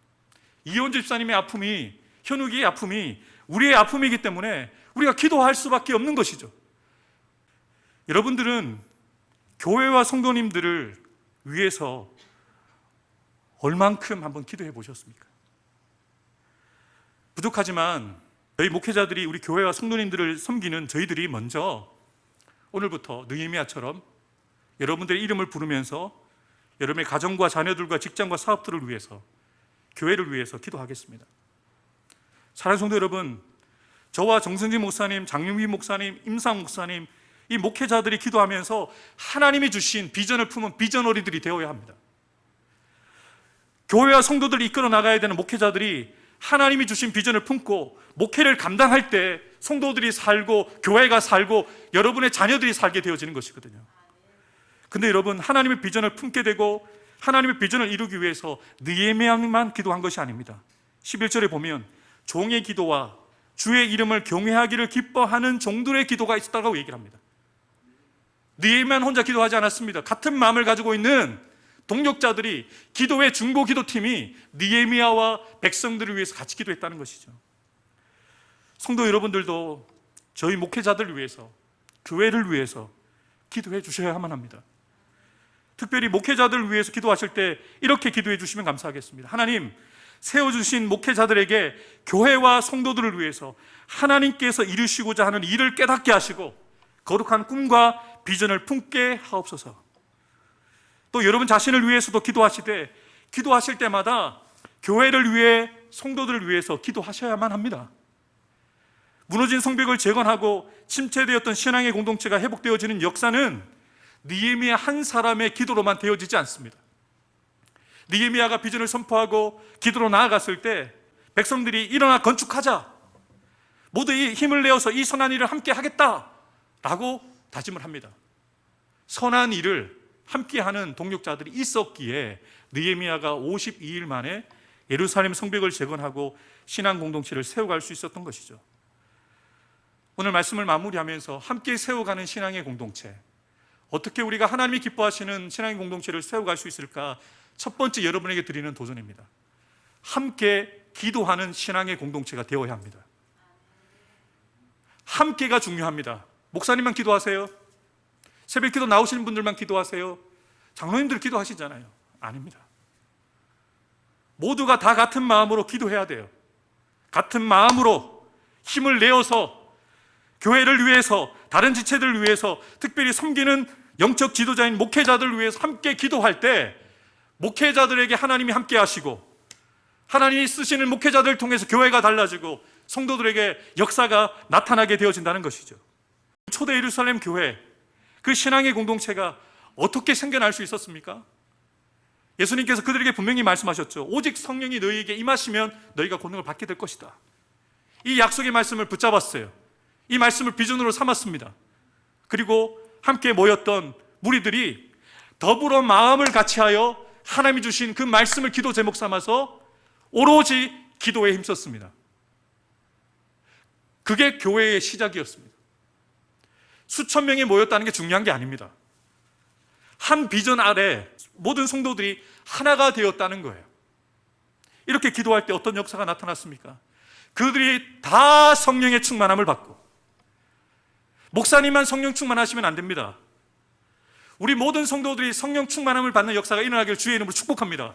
이현주 집사님의 아픔이, 현욱이의 아픔이 우리의 아픔이기 때문에 우리가 기도할 수밖에 없는 것이죠. 여러분들은 교회와 성도님들을 위해서 얼만큼 한번 기도해 보셨습니까? 부족하지만 저희 목회자들이 우리 교회와 성도님들을 섬기는 저희들이 먼저 오늘부터 느헤미야처럼 여러분들의 이름을 부르면서 여러분의 가정과 자녀들과 직장과 사업들을 위해서, 교회를 위해서 기도하겠습니다. 사랑하는 성도 여러분, 저와 정승진 목사님, 장윤기 목사님, 임상 목사님, 이 목회자들이 기도하면서 하나님이 주신 비전을 품은 비전어리들이 되어야 합니다. 교회와 성도들을 이끌어 나가야 되는 목회자들이 하나님이 주신 비전을 품고 목회를 감당할 때 성도들이 살고 교회가 살고 여러분의 자녀들이 살게 되어지는 것이거든요. 근데 여러분, 하나님의 비전을 품게 되고 하나님의 비전을 이루기 위해서 느헤미야만 기도한 것이 아닙니다. 11절에 보면 종의 기도와 주의 이름을 경외하기를 기뻐하는 종들의 기도가 있었다고 얘기를 합니다. 느헤미야만 혼자 기도하지 않았습니다. 같은 마음을 가지고 있는 동력자들이, 기도의 중보 기도팀이 느헤미야와 백성들을 위해서 같이 기도했다는 것이죠. 성도 여러분들도 저희 목회자들을 위해서, 교회를 위해서 기도해 주셔야만 합니다. 특별히 목회자들을 위해서 기도하실 때 이렇게 기도해 주시면 감사하겠습니다. 하나님, 세워주신 목회자들에게 교회와 성도들을 위해서 하나님께서 이루시고자 하는 일을 깨닫게 하시고 거룩한 꿈과 비전을 품게 하옵소서. 또 여러분 자신을 위해서도 기도하실 때마다 교회를 위해, 성도들을 위해서 기도하셔야만 합니다. 무너진 성벽을 재건하고 침체되었던 신앙의 공동체가 회복되어지는 역사는 느헤미야 한 사람의 기도로만 되어지지 않습니다. 느헤미야가 비전을 선포하고 기도로 나아갔을 때 백성들이 일어나 건축하자, 모두 힘을 내어서 이 선한 일을 함께 하겠다라고 다짐을 합니다. 선한 일을 함께하는 동력자들이 있었기에 느헤미야가 52일 만에 예루살렘 성벽을 재건하고 신앙 공동체를 세워갈 수 있었던 것이죠. 오늘 말씀을 마무리하면서 함께 세워가는 신앙의 공동체, 어떻게 우리가 하나님이 기뻐하시는 신앙의 공동체를 세워갈 수 있을까? 첫 번째 여러분에게 드리는 도전입니다. 함께 기도하는 신앙의 공동체가 되어야 합니다. 함께가 중요합니다. 목사님만 기도하세요? 새벽기도 나오시는 분들만 기도하세요? 장로님들 기도하시잖아요. 아닙니다. 모두가 다 같은 마음으로 기도해야 돼요. 같은 마음으로 힘을 내어서 교회를 위해서, 다른 지체들을 위해서, 특별히 섬기는 영적 지도자인 목회자들을 위해서 함께 기도할 때 목회자들에게 하나님이 함께 하시고 하나님이 쓰시는 목회자들을 통해서 교회가 달라지고 성도들에게 역사가 나타나게 되어진다는 것이죠. 초대 예루살렘 교회, 그 신앙의 공동체가 어떻게 생겨날 수 있었습니까? 예수님께서 그들에게 분명히 말씀하셨죠. 오직 성령이 너희에게 임하시면 너희가 권능을 받게 될 것이다. 이 약속의 말씀을 붙잡았어요. 이 말씀을 비전으로 삼았습니다. 그리고 함께 모였던 무리들이 더불어 마음을 같이하여 하나님이 주신 그 말씀을 기도 제목 삼아서 오로지 기도에 힘썼습니다. 그게 교회의 시작이었습니다. 수천 명이 모였다는 게 중요한 게 아닙니다. 한 비전 아래 모든 성도들이 하나가 되었다는 거예요. 이렇게 기도할 때 어떤 역사가 나타났습니까? 그들이 다 성령의 충만함을 받고, 목사님만 성령 충만하시면 안 됩니다. 우리 모든 성도들이 성령 충만함을 받는 역사가 일어나길 주의 이름으로 축복합니다.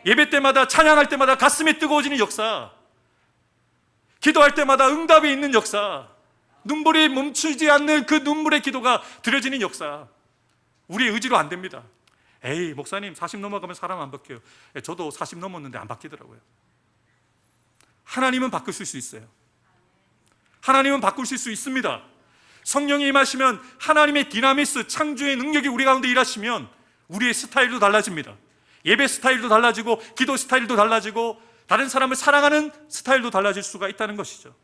예배 때마다, 찬양할 때마다 가슴이 뜨거워지는 역사, 기도할 때마다 응답이 있는 역사, 눈물이 멈추지 않는 그 눈물의 기도가 드려지는 역사, 우리의 의지로 안 됩니다. 에이, 목사님 40 넘어가면 사람 안 바뀌어요. 저도 40 넘었는데 안 바뀌더라고요. 하나님은 바꾸실 수 있어요. 하나님은 바꾸실 수 있습니다. 성령이 임하시면 하나님의 디나미스, 창조의 능력이 우리 가운데 일하시면 우리의 스타일도 달라집니다. 예배 스타일도 달라지고, 기도 스타일도 달라지고, 다른 사람을 사랑하는 스타일도 달라질 수가 있다는 것이죠.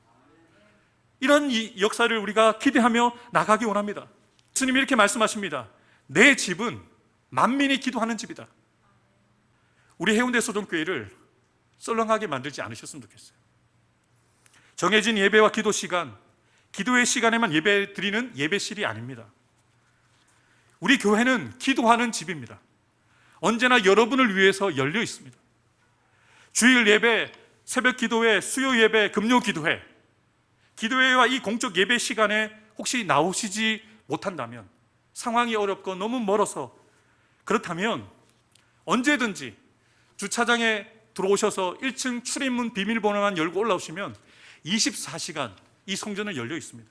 이런 이 역사를 우리가 기대하며 나가기 원합니다. 주님이 이렇게 말씀하십니다. 내 집은 만민이 기도하는 집이다. 우리 해운대 소정교회를 썰렁하게 만들지 않으셨으면 좋겠어요. 정해진 예배와 기도 시간, 기도의 시간에만 예배 드리는 예배실이 아닙니다. 우리 교회는 기도하는 집입니다. 언제나 여러분을 위해서 열려 있습니다. 주일 예배, 새벽 기도회, 수요 예배, 금요 기도회, 기도회와 이 공적 예배 시간에 혹시 나오시지 못한다면, 상황이 어렵고 너무 멀어서 그렇다면 언제든지 주차장에 들어오셔서 1층 출입문 비밀번호만 열고 올라오시면 24시간 이 성전은 열려 있습니다.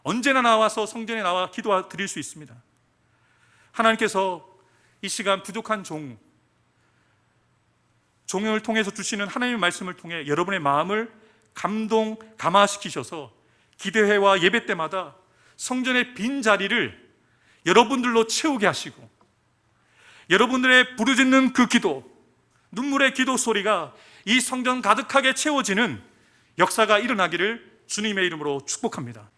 언제나 나와서 성전에 나와 기도 드릴 수 있습니다. 하나님께서 이 시간 부족한 종을 통해서 주시는 하나님의 말씀을 통해 여러분의 마음을 감화시키셔서 기도회와 예배 때마다 성전의 빈 자리를 여러분들로 채우게 하시고, 여러분들의 부르짖는 그 기도, 눈물의 기도 소리가 이 성전 가득하게 채워지는 역사가 일어나기를 주님의 이름으로 축복합니다.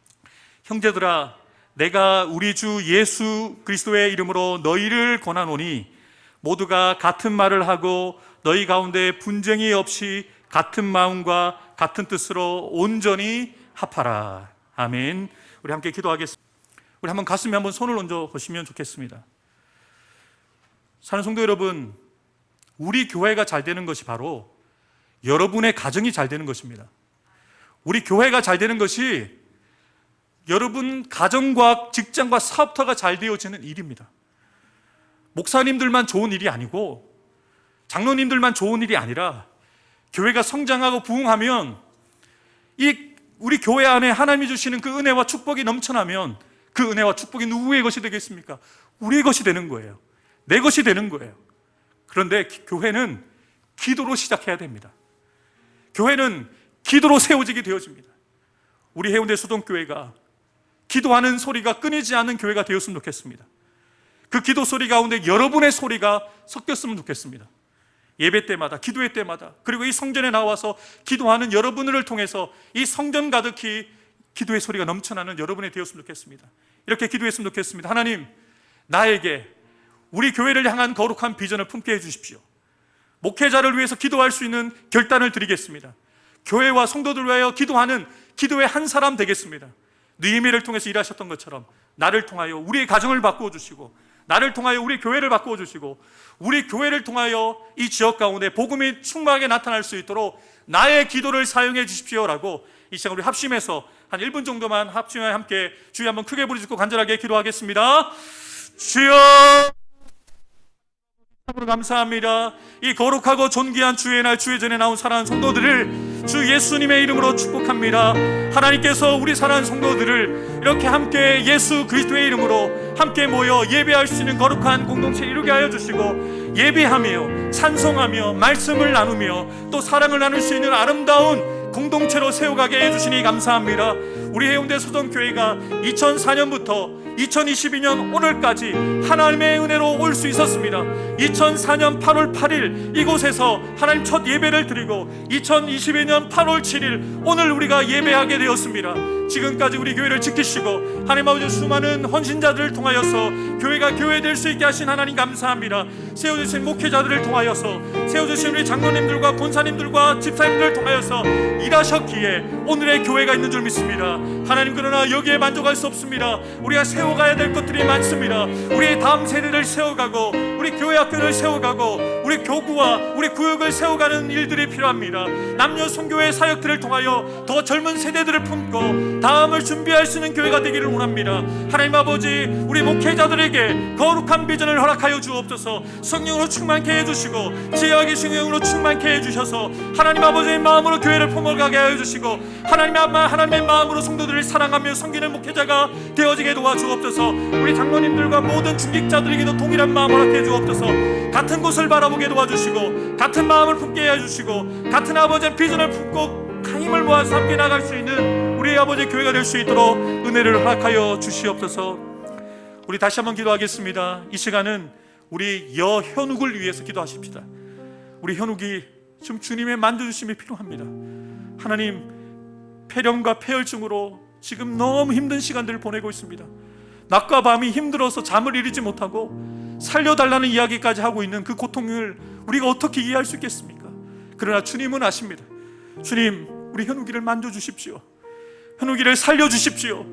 형제들아, 내가 우리 주 예수 그리스도의 이름으로 너희를 권하노니 모두가 같은 말을 하고 너희 가운데 분쟁이 없이 같은 마음과 같은 뜻으로 온전히 합하라. 아멘. 우리 함께 기도하겠습니다. 우리 한번 가슴에 한번 손을 얹어 보시면 좋겠습니다. 사는 성도 여러분, 우리 교회가 잘 되는 것이 바로 여러분의 가정이 잘 되는 것입니다. 우리 교회가 잘 되는 것이 여러분 가정과 직장과 사업터가 잘 되어지는 일입니다. 목사님들만 좋은 일이 아니고, 장로님들만 좋은 일이 아니라, 교회가 성장하고 부흥하면, 우리 교회 안에 하나님이 주시는 그 은혜와 축복이 넘쳐나면 그 은혜와 축복이 누구의 것이 되겠습니까? 우리의 것이 되는 거예요. 내 것이 되는 거예요. 그런데 교회는 기도로 시작해야 됩니다. 교회는 기도로 세워지게 되어집니다. 우리 해운대 소동교회가 기도하는 소리가 끊이지 않는 교회가 되었으면 좋겠습니다. 그 기도 소리 가운데 여러분의 소리가 섞였으면 좋겠습니다. 예배 때마다, 기도회 때마다, 그리고 이 성전에 나와서 기도하는 여러분을 통해서 이 성전 가득히 기도의 소리가 넘쳐나는 여러분이 되었으면 좋겠습니다. 이렇게 기도했으면 좋겠습니다. 하나님, 나에게 우리 교회를 향한 거룩한 비전을 품게 해주십시오. 목회자를 위해서 기도할 수 있는 결단을 드리겠습니다. 교회와 성도들 위하여 기도하는 기도의 한 사람 되겠습니다. 느헤미야를 통해서 일하셨던 것처럼 나를 통하여 우리의 가정을 바꾸어 주시고, 나를 통하여 우리 교회를 바꾸어 주시고, 우리 교회를 통하여 이 지역 가운데 복음이 충만하게 나타날 수 있도록 나의 기도를 사용해 주십시오라고 이 시간 우리 합심해서 한 1분 정도만 합심하여 함께 주여 한번 크게 부르짖고 간절하게 기도하겠습니다. 주여, 감사합니다. 이 거룩하고 존귀한 주의 날, 주의 전에 나온 사랑하는 성도들을 주 예수님의 이름으로 축복합니다. 하나님께서 우리 사랑하는 성도들을 이렇게 함께 예수 그리스도의 이름으로 함께 모여 예배할 수 있는 거룩한 공동체 이루게 하여 주시고, 예배하며 찬송하며 말씀을 나누며 또 사랑을 나눌 수 있는 아름다운 공동체로 세워가게 해주시니 감사합니다. 우리 해운대 소동교회가 2004년부터 2022년 오늘까지 하나님의 은혜로 올 수 있었습니다. 2004년 8월 8일 이곳에서 하나님 첫 예배를 드리고 2022년 8월 7일 오늘 우리가 예배하게 되었습니다. 지금까지 우리 교회를 지키시고 하나님 아버지 수많은 헌신자들을 통하여서 교회가 교회될 수 있게 하신 하나님 감사합니다. 세워주신 목회자들을 통하여서, 세워주신 우리 장로님들과 권사님들과 집사님들을 통하여서 일하셨기에 오늘의 교회가 있는 줄 믿습니다. 하나님, 그러나 여기에 만족할 수 없습니다. 우리가 세워가야 될 것들이 많습니다. 우리의 다음 세대를 세워가고 우리 교회 학교를 세워가고 우리 교구와 우리 구역을 세워가는 일들이 필요합니다. 남녀 선교회 사역들을 통하여 더 젊은 세대들을 품고 다음을 준비할 수 있는 교회가 되기를 원합니다. 하나님 아버지, 우리 목회자들에게 거룩한 비전을 허락하여 주옵소서. 성령으로 충만케 해주시고 지혜와 계시의 충만케 해주셔서 하나님 아버지의 마음으로 교회를 품어가게 하여 주시고 하나님의 마음으로 성도들을 사랑하며 섬기는 목회자가 되어지게 도와주옵소서. 우리 장로님들과 모든 중직자들에게도 동일한 마음 허락해 주옵소서. 같은 곳을 바라보게 도와주시고 같은 마음을 품게 해주시고 같은 아버지의 비전을 품고 힘을 모아서 함께 나갈 수 있는 우리 아버지의 교회가 될 수 있도록 은혜를 허락하여 주시옵소서. 우리 다시 한번 기도하겠습니다. 이 시간은 우리 여현욱을 위해서 기도하십시다. 우리 현욱이 지금 주님의 만져주심이 필요합니다. 하나님, 폐렴과 폐혈증으로 지금 너무 힘든 시간들을 보내고 있습니다. 낮과 밤이 힘들어서 잠을 이루지 못하고 살려달라는 이야기까지 하고 있는 그 고통을 우리가 어떻게 이해할 수 있겠습니까? 그러나 주님은 아십니다. 주님, 우리 현욱이를 만져주십시오. 현욱이를 살려주십시오.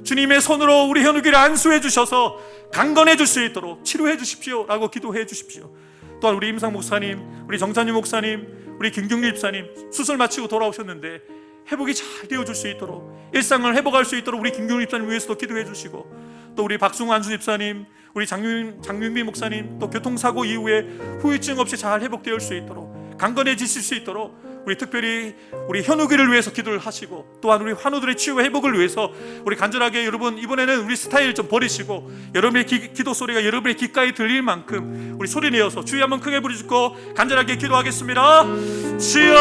주님의 손으로 우리 현욱이를 안수해 주셔서 강건해 줄 수 있도록 치료해 주십시오 라고 기도해 주십시오. 또한 우리 임상 목사님, 우리 정찬유 목사님, 우리 김경리 집사님 수술 마치고 돌아오셨는데 회복이 잘 되어줄 수 있도록, 일상을 회복할 수 있도록 우리 김경리 집사님 위해서도 기도해 주시고, 또 우리 박승환 안수 집사님, 우리 장윤미 목사님, 또 교통사고 이후에 후유증 없이 잘 회복되어 수 있도록, 강건해지실 수 있도록 우리 특별히 우리 현욱이를 위해서 기도를 하시고, 또한 우리 환우들의 치유와 회복을 위해서 우리 간절하게, 여러분 이번에는 우리 스타일 좀 버리시고 여러분의 기도 소리가 여러분의 귓가에 들릴 만큼 우리 소리 내어서 주여 한번 크게 부르짖고 간절하게 기도하겠습니다. 주여,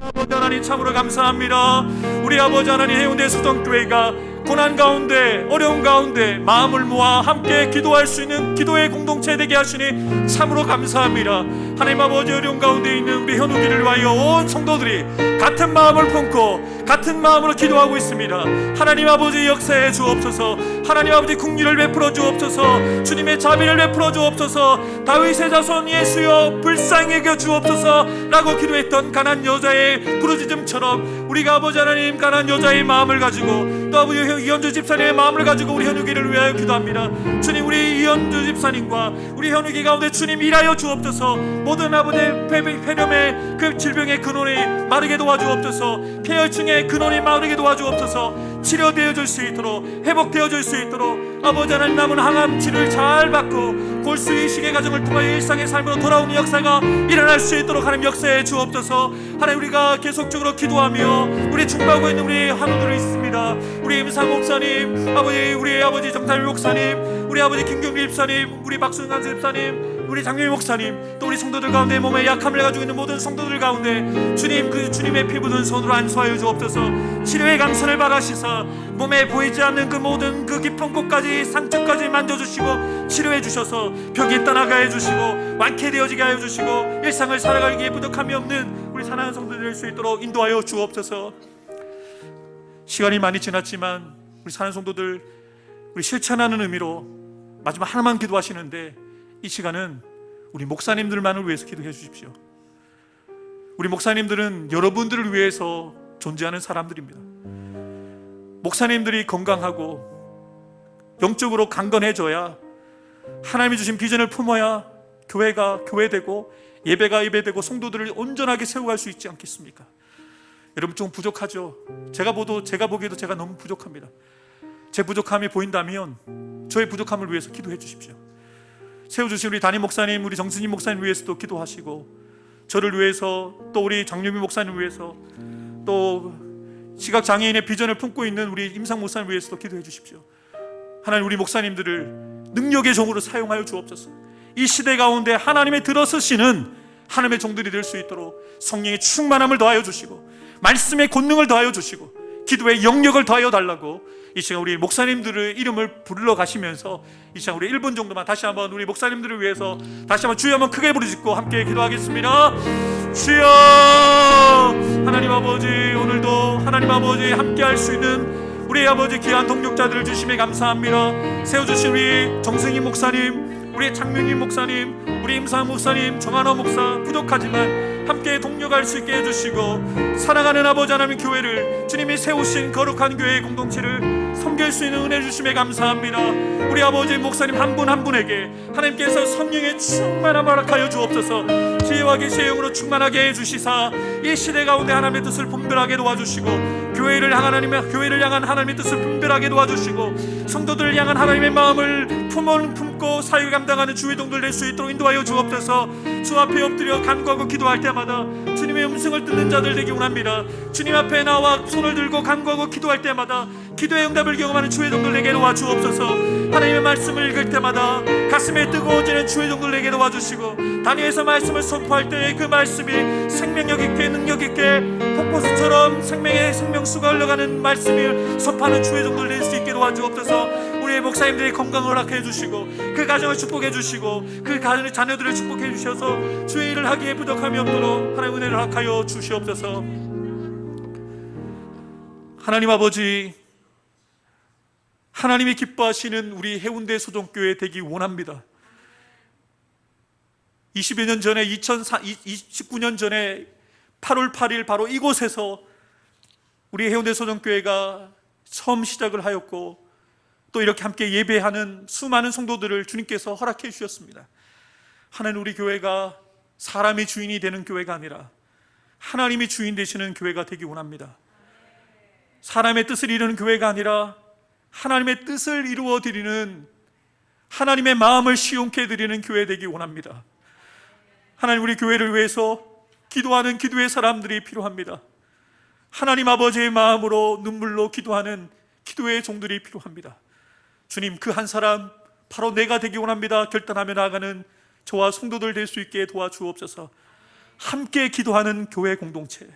아버지 하나님 참으로 감사합니다. 우리 아버지 하나님, 해운대 수정교회가 고난 가운데, 어려운 가운데 마음을 모아 함께 기도할 수 있는 기도의 공동체 되게 하시니 참으로 감사합니다. 하나님 아버지, 어려운 가운데 있는 우리 현욱이를 위하여 온 성도들이 같은 마음을 품고 같은 마음으로 기도하고 있습니다. 하나님 아버지, 역사해 주옵소서. 하나님 아버지, 긍휼을 베풀어 주옵소서. 주님의 자비를 베풀어 주옵소서. 다윗의 자손 예수여 불쌍히 여겨 주옵소서 라고 기도했던 가난 여자의 부르짖음처럼 우리가 아버지 하나님, 가난 여자의 마음을 가지고, 또 아버지 이현주 집사님의 마음을 가지고 우리 현욱이를 위하여 기도합니다. 주님, 우리 이현주 집사님과 우리 현욱이 가운데 주님 일하여 주옵소서. 모든 아버지의 폐렴의 그 질병의 근원이 마르게 도와주옵소서. 폐혈증의 근원이 마르게 도와주옵소서. 치료되어질 수 있도록, 회복되어질 수 있도록 아버지 하나님, 남은 항암 치료를 잘 받고 골수이식의 가정을 통하여 일상의 삶으로 돌아오는 역사가 일어날 수 있도록 하나님 역사해 주옵소서. 하나님, 우리가 계속적으로 기도하며 우리 중보하고 있는 우리 환우들이 있습니다. 우리 임상 목사님, 아버지, 우리 아버지 정탈 목사님, 우리 아버지 김경리 집사님, 우리 박순환 집사님, 우리 장윤희 목사님, 또 우리 성도들 가운데 몸에 약함을 가지고 있는 모든 성도들 가운데 주님, 그 주님의 피 묻은 손으로 안수하여 주옵소서. 치료의 강선을 바라시사 몸에 보이지 않는 그 모든 그 깊은 곳까지, 상처까지 만져주시고 치료해 주셔서 벽이 떠나게 해주시고 완쾌되어지게 하여 주시고 일상을 살아가기에 부족함이 없는 우리 사랑하는 성도들 될 수 있도록 인도하여 주옵소서. 시간이 많이 지났지만 우리 사랑하는 성도들, 우리 실천하는 의미로 마지막 하나만 기도하시는데, 이 시간은 우리 목사님들만을 위해서 기도해 주십시오. 우리 목사님들은 여러분들을 위해서 존재하는 사람들입니다. 목사님들이 건강하고 영적으로 강건해져야, 하나님이 주신 비전을 품어야 교회가 교회되고 예배가 예배되고 성도들을 온전하게 세워갈 수 있지 않겠습니까? 여러분, 좀 부족하죠? 제가 보기에도 제가 너무 부족합니다. 제 부족함이 보인다면 저의 부족함을 위해서 기도해 주십시오. 세워주신 우리 담임 목사님, 우리 정순임 목사님 위해서도 기도하시고, 저를 위해서, 또 우리 장유미 목사님 위해서, 또 시각장애인의 비전을 품고 있는 우리 임상 목사님 위해서도 기도해 주십시오. 하나님, 우리 목사님들을 능력의 종으로 사용하여 주옵소서. 이 시대 가운데 하나님의 들어서시는 하나님의 종들이 될 수 있도록 성령의 충만함을 더하여 주시고 말씀의 권능을 더하여 주시고 기도의 영역을 더하여 달라고 이 시간 우리 목사님들의 이름을 부르러 가시면서 이 시간 우리 1분 정도만 다시 한번 우리 목사님들을 위해서 다시 한번 주여 한번 크게 부르짖고 함께 기도하겠습니다. 주여, 하나님 아버지, 오늘도 하나님 아버지 함께 할 수 있는 우리 아버지 귀한 동력자들을 주심에 감사합니다. 세워주신 우리 정승희 목사님, 우리 장명희 목사님, 우리 임상 목사님, 정한호 목사, 부족하지만 함께 동력할 수 있게 해주시고, 사랑하는 아버지 하나님 교회를 주님이 세우신 거룩한 교회의 공동체를 섬길 수 있는 은혜 주심에 감사합니다. 우리 아버지 목사님 한 분 한 분에게 하나님께서 성령의 충만함을 허락하여 주옵소서. 지혜와 계시의 영으로 충만하게 해주시사 이 시대 가운데 하나님의 뜻을 분별하게 도와주시고, 교회를 향한 하나님의 뜻을 분별하게 도와주시고, 성도들을 향한 하나님의 마음을 품고 사역을 감당하는 주의 종들 될 수 있도록 인도하여 주옵소서. 주 앞에 엎드려 간구하고 기도할 때마다 주님의 음성을 듣는 자들 되기 원합니다. 주님 앞에 나와 손을 들고 간구하고 기도할 때마다 기도의 응답을 경험하는 주의 종들 되게 도와주옵소서. 하나님의 말씀을 읽을 때마다 가슴에 뜨거워지는 주의 종들 되게 도와주시고, 다니엘서 말씀을 선포할 때 그 말씀이 생명력 있게 능력 있게 폭포수처럼 생명의 생명수가 흘러가는 말씀을 선포하는 주의 종들 될 수 있게 도와주옵소서. 우리의 목사님들의 건강을 허락해 주시고, 그 가정을 축복해 주시고, 그 가정의 자녀들을 축복해 주셔서 주의 일을 하기에 부족함이 없도록 하나님 은혜를 허락하여 주시옵소서. 하나님 아버지, 하나님이 기뻐하시는 우리 해운대 소정교회 되기 원합니다. 20여 년 전에 2019년 전에 8월 8일 바로 이곳에서 우리 해운대 소정교회가 처음 시작을 하였고, 또 이렇게 함께 예배하는 수많은 성도들을 주님께서 허락해 주셨습니다. 하나님, 우리 교회가 사람이 주인이 되는 교회가 아니라 하나님이 주인 되시는 교회가 되기 원합니다. 사람의 뜻을 이루는 교회가 아니라 하나님의 뜻을 이루어 드리는, 하나님의 마음을 시원케 드리는 교회 되기 원합니다. 하나님, 우리 교회를 위해서 기도하는 기도의 사람들이 필요합니다. 하나님 아버지의 마음으로 눈물로 기도하는 기도의 종들이 필요합니다. 주님, 그 한 사람 바로 내가 되기 원합니다. 결단하며 나아가는 저와 성도들 될 수 있게 도와주옵소서. 함께 기도하는 교회 공동체,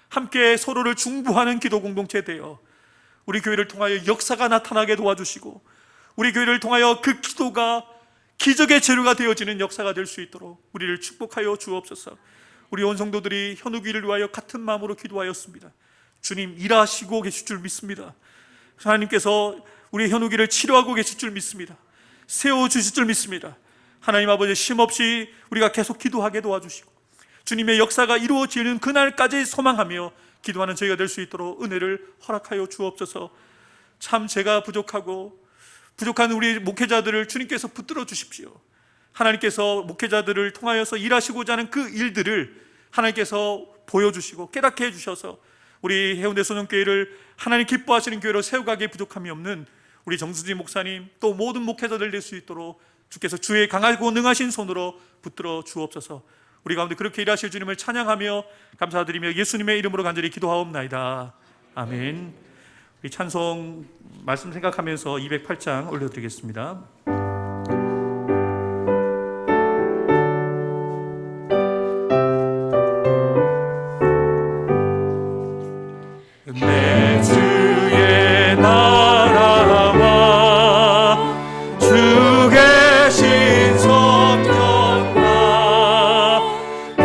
함께 서로를 중보하는 기도 공동체 되어 우리 교회를 통하여 역사가 나타나게 도와주시고, 우리 교회를 통하여 그 기도가 기적의 재료가 되어지는 역사가 될 수 있도록 우리를 축복하여 주옵소서. 우리 온 성도들이 현욱이를 위하여 같은 마음으로 기도하였습니다. 주님, 일하시고 계실 줄 믿습니다. 하나님께서 우리 현욱이를 치료하고 계실 줄 믿습니다. 세워주실 줄 믿습니다. 하나님 아버지, 쉼없이 우리가 계속 기도하게 도와주시고, 주님의 역사가 이루어지는 그날까지 소망하며 기도하는 저희가 될 수 있도록 은혜를 허락하여 주옵소서. 참 제가 부족한 우리 목회자들을 주님께서 붙들어 주십시오. 하나님께서 목회자들을 통하여서 일하시고자 하는 그 일들을 하나님께서 보여주시고 깨닫게 해주셔서 우리 해운대 소정교회를 하나님 기뻐하시는 교회로 세워가기에 부족함이 없는 우리 정수진 목사님, 또 모든 목회자들 될 수 있도록 주께서 주의 강하고 능하신 손으로 붙들어 주옵소서. 우리 가운데 그렇게 일하실 주님을 찬양하며 감사드리며 예수님의 이름으로 간절히 기도하옵나이다. 아멘. 우리 찬송 말씀 생각하면서 208장 올려드리겠습니다. 내 주의 나라와 주 계신 성령과 피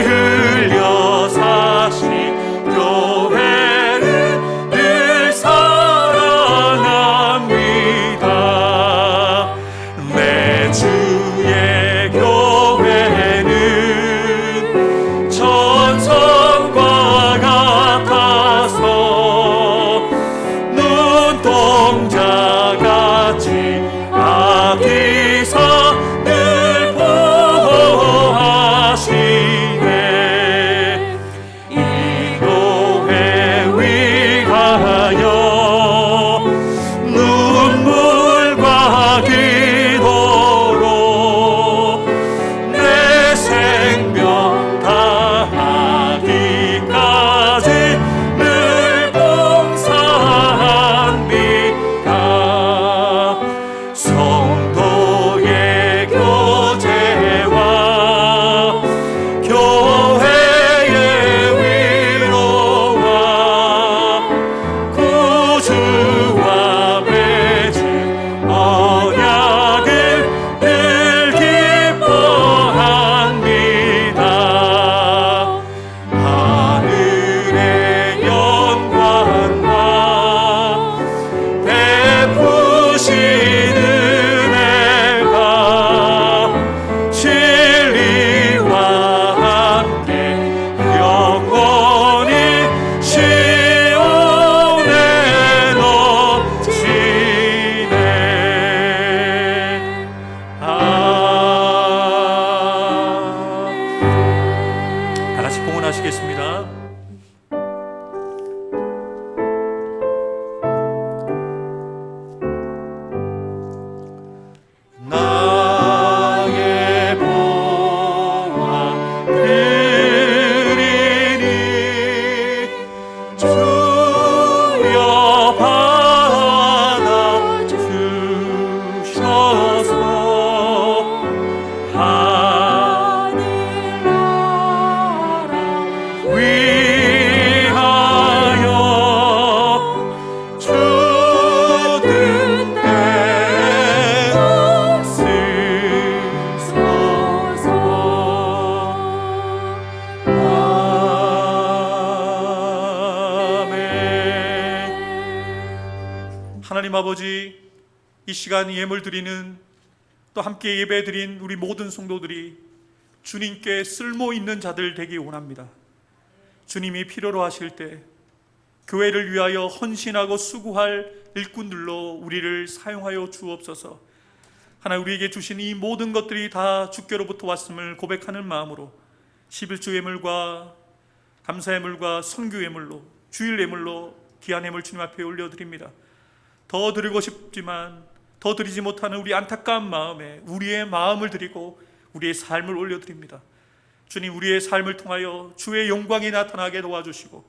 흘려 사신 교회를 늘 사랑합니다. 아버지, 이 시간 예물 드리는 또 함께 예배 드린 우리 모든 성도들이 주님께 쓸모 있는 자들 되기 원합니다. 주님이 필요로 하실 때 교회를 위하여 헌신하고 수고할 일꾼들로 우리를 사용하여 주옵소서. 하나님, 우리에게 주신 이 모든 것들이 다 주께로부터 왔음을 고백하는 마음으로 11주 예물과 감사 예물과 선교 예물로, 주일 예물로 귀한 예물 주님 앞에 올려드립니다. 더 드리고 싶지만 더 드리지 못하는 우리 안타까운 마음에 우리의 마음을 드리고 우리의 삶을 올려드립니다. 주님, 우리의 삶을 통하여 주의 영광이 나타나게 도와주시고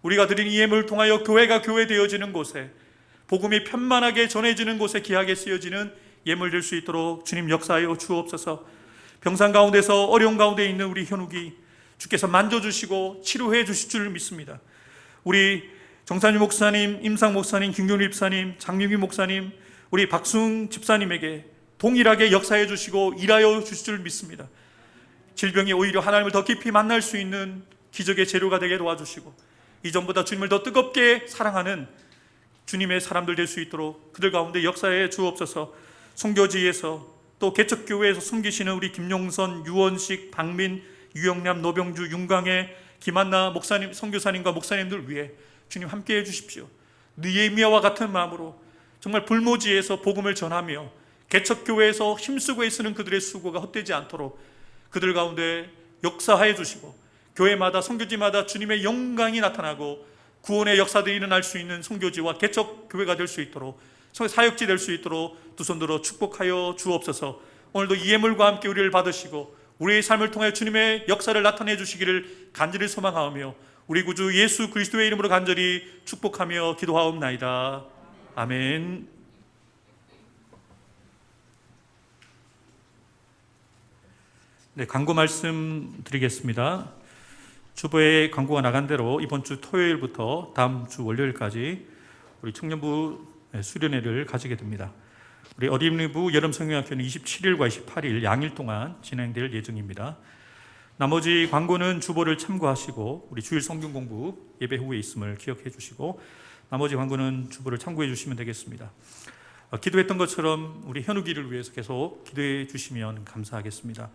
우리가 드린 이 예물을 통하여 교회가 교회 되어지는 곳에, 복음이 편만하게 전해지는 곳에 귀하게 쓰여지는 예물 될 수 있도록 주님 역사하여 주옵소서. 병상 가운데서 어려운 가운데 있는 우리 현욱이 주께서 만져주시고 치료해 주실 줄 믿습니다. 우리 정찬희 목사님, 임상 목사님, 김경일 집사님, 장명희 목사님, 우리 박승 집사님에게 동일하게 역사해 주시고 일하여 주실 줄 믿습니다. 질병이 오히려 하나님을 더 깊이 만날 수 있는 기적의 재료가 되게 도와주시고 이전보다 주님을 더 뜨겁게 사랑하는 주님의 사람들 될 수 있도록 그들 가운데 역사해 주옵소서. 선교지에서 또 개척교회에서 섬기시는 우리 김용선, 유원식, 박민, 유영남, 노병주, 윤강의, 김한나 목사님, 선교사님과 목사님들 위해 주님 함께해 주십시오. 느헤미야와 같은 마음으로 정말 불모지에서 복음을 전하며 개척교회에서 힘쓰고 애쓰는 그들의 수고가 헛되지 않도록 그들 가운데 역사하여 주시고 교회마다 선교지마다 주님의 영광이 나타나고 구원의 역사들이 일어날 수 있는 선교지와 개척교회가 될 수 있도록, 사역지 될 수 있도록 두 손들어 축복하여 주옵소서. 오늘도 이 예물과 함께 우리를 받으시고 우리의 삶을 통해 주님의 역사를 나타내 주시기를 간절히 소망하오며 우리 구주 예수 그리스도의 이름으로 간절히 축복하며 기도하옵나이다. 아멘. 네, 광고 말씀 드리겠습니다. 주보에 광고가 나간 대로 이번 주 토요일부터 다음 주 월요일까지 우리 청년부 수련회를 가지게 됩니다. 우리 어린이부 여름성경학교는 27일과 28일 양일 동안 진행될 예정입니다. 나머지 광고는 주보를 참고하시고 우리 주일 성경 공부 예배 후에 있음을 기억해 주시고 나머지 광고는 주보를 참고해 주시면 되겠습니다. 기도했던 것처럼 우리 현욱이를 위해서 계속 기도해 주시면 감사하겠습니다.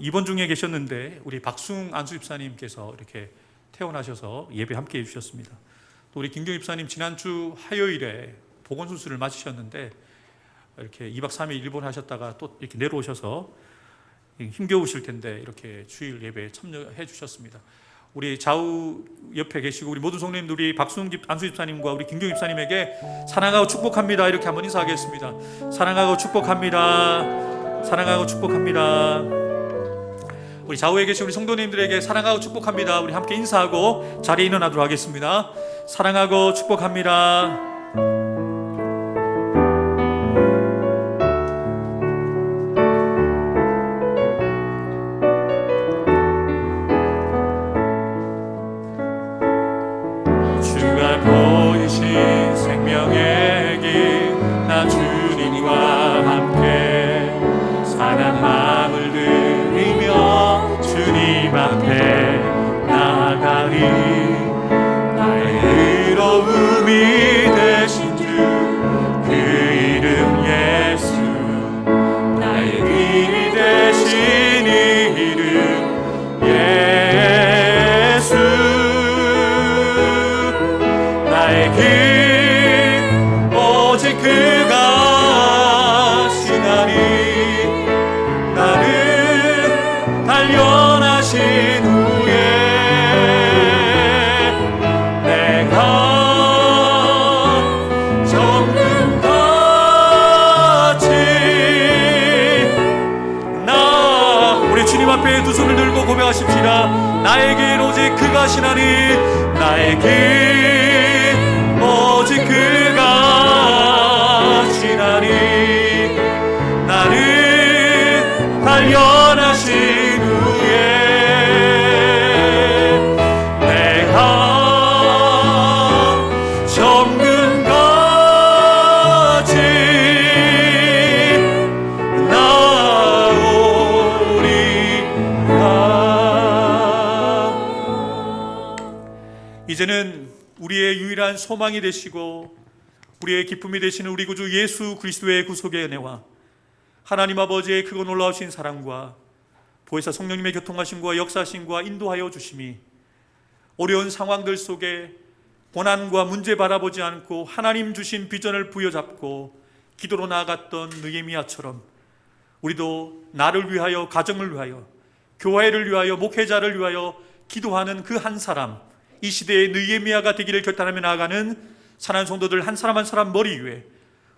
입원 중에 계셨는데 우리 박승 안수 집사님께서 이렇게 퇴원하셔서 예배 함께 해주셨습니다. 또 우리 김경 집사님 지난주 화요일에 보건수술을 마치셨는데 이렇게 2박 3일 일본 하셨다가 또 이렇게 내려오셔서 힘겨우실 텐데 이렇게 주일 예배에 참여해 주셨습니다. 우리 좌우 옆에 계시고 우리 모든 성도님들이 박승 안수 집사님과 우리 김경 집사님에게 사랑하고 축복합니다 이렇게 한번 인사하겠습니다. 사랑하고 축복합니다. 사랑하고 축복합니다. 우리 좌우에 계신 우리 성도님들에게 사랑하고 축복합니다. 우리 함께 인사하고 자리에 일어나도록 하겠습니다. 사랑하고 축복합니다. 주가 보이신 생명의 길, 나 주님과 함께 사랑 마음을 들이며 주님 앞에 나아가리. 나의 의로움이 되신 주 그 이름 예수, 나의 길이 되신 이름 예수, 나의 길 오직 그가 시나리. 나는 단련하신 후에 내가 정금같이 우리 주님 앞에 두 손을 들고 고백하십시다. 나의 길 오직 그가 시나니, 나의 길 오직 그가 시나니. 나는 단련하신 후에 내가 정금같이 나오리라. 이제는 우리의 유일한 소망이 되시고 우리의 기쁨이 되시는 우리 구주 예수 그리스도의 구속의 은혜와 하나님 아버지의 크고 놀라우신 사랑과 보혜사 성령님의 교통하심과 역사하심과 인도하여 주심이 어려운 상황들 속에 고난과 문제 바라보지 않고 하나님 주신 비전을 부여잡고 기도로 나아갔던 느헤미야처럼 우리도 나를 위하여, 가정을 위하여, 교회를 위하여, 목회자를 위하여 기도하는 그 한 사람, 이 시대의 느헤미야가 되기를 결단하며 나아가는 사랑하는 성도들 한 사람 한 사람 머리 위에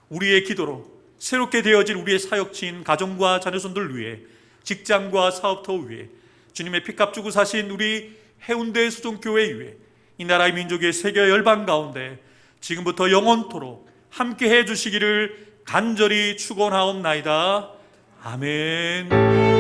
우리의 기도로 새롭게 되어질 우리의 사역지인 가정과 자녀손들 위해, 직장과 사업터 위에, 주님의 피값 주고 사신 우리 해운대 수종교회 위에, 이 나라의 민족의 세계 열방 가운데 지금부터 영원토록 함께 해주시기를 간절히 축원하옵나이다. 아멘.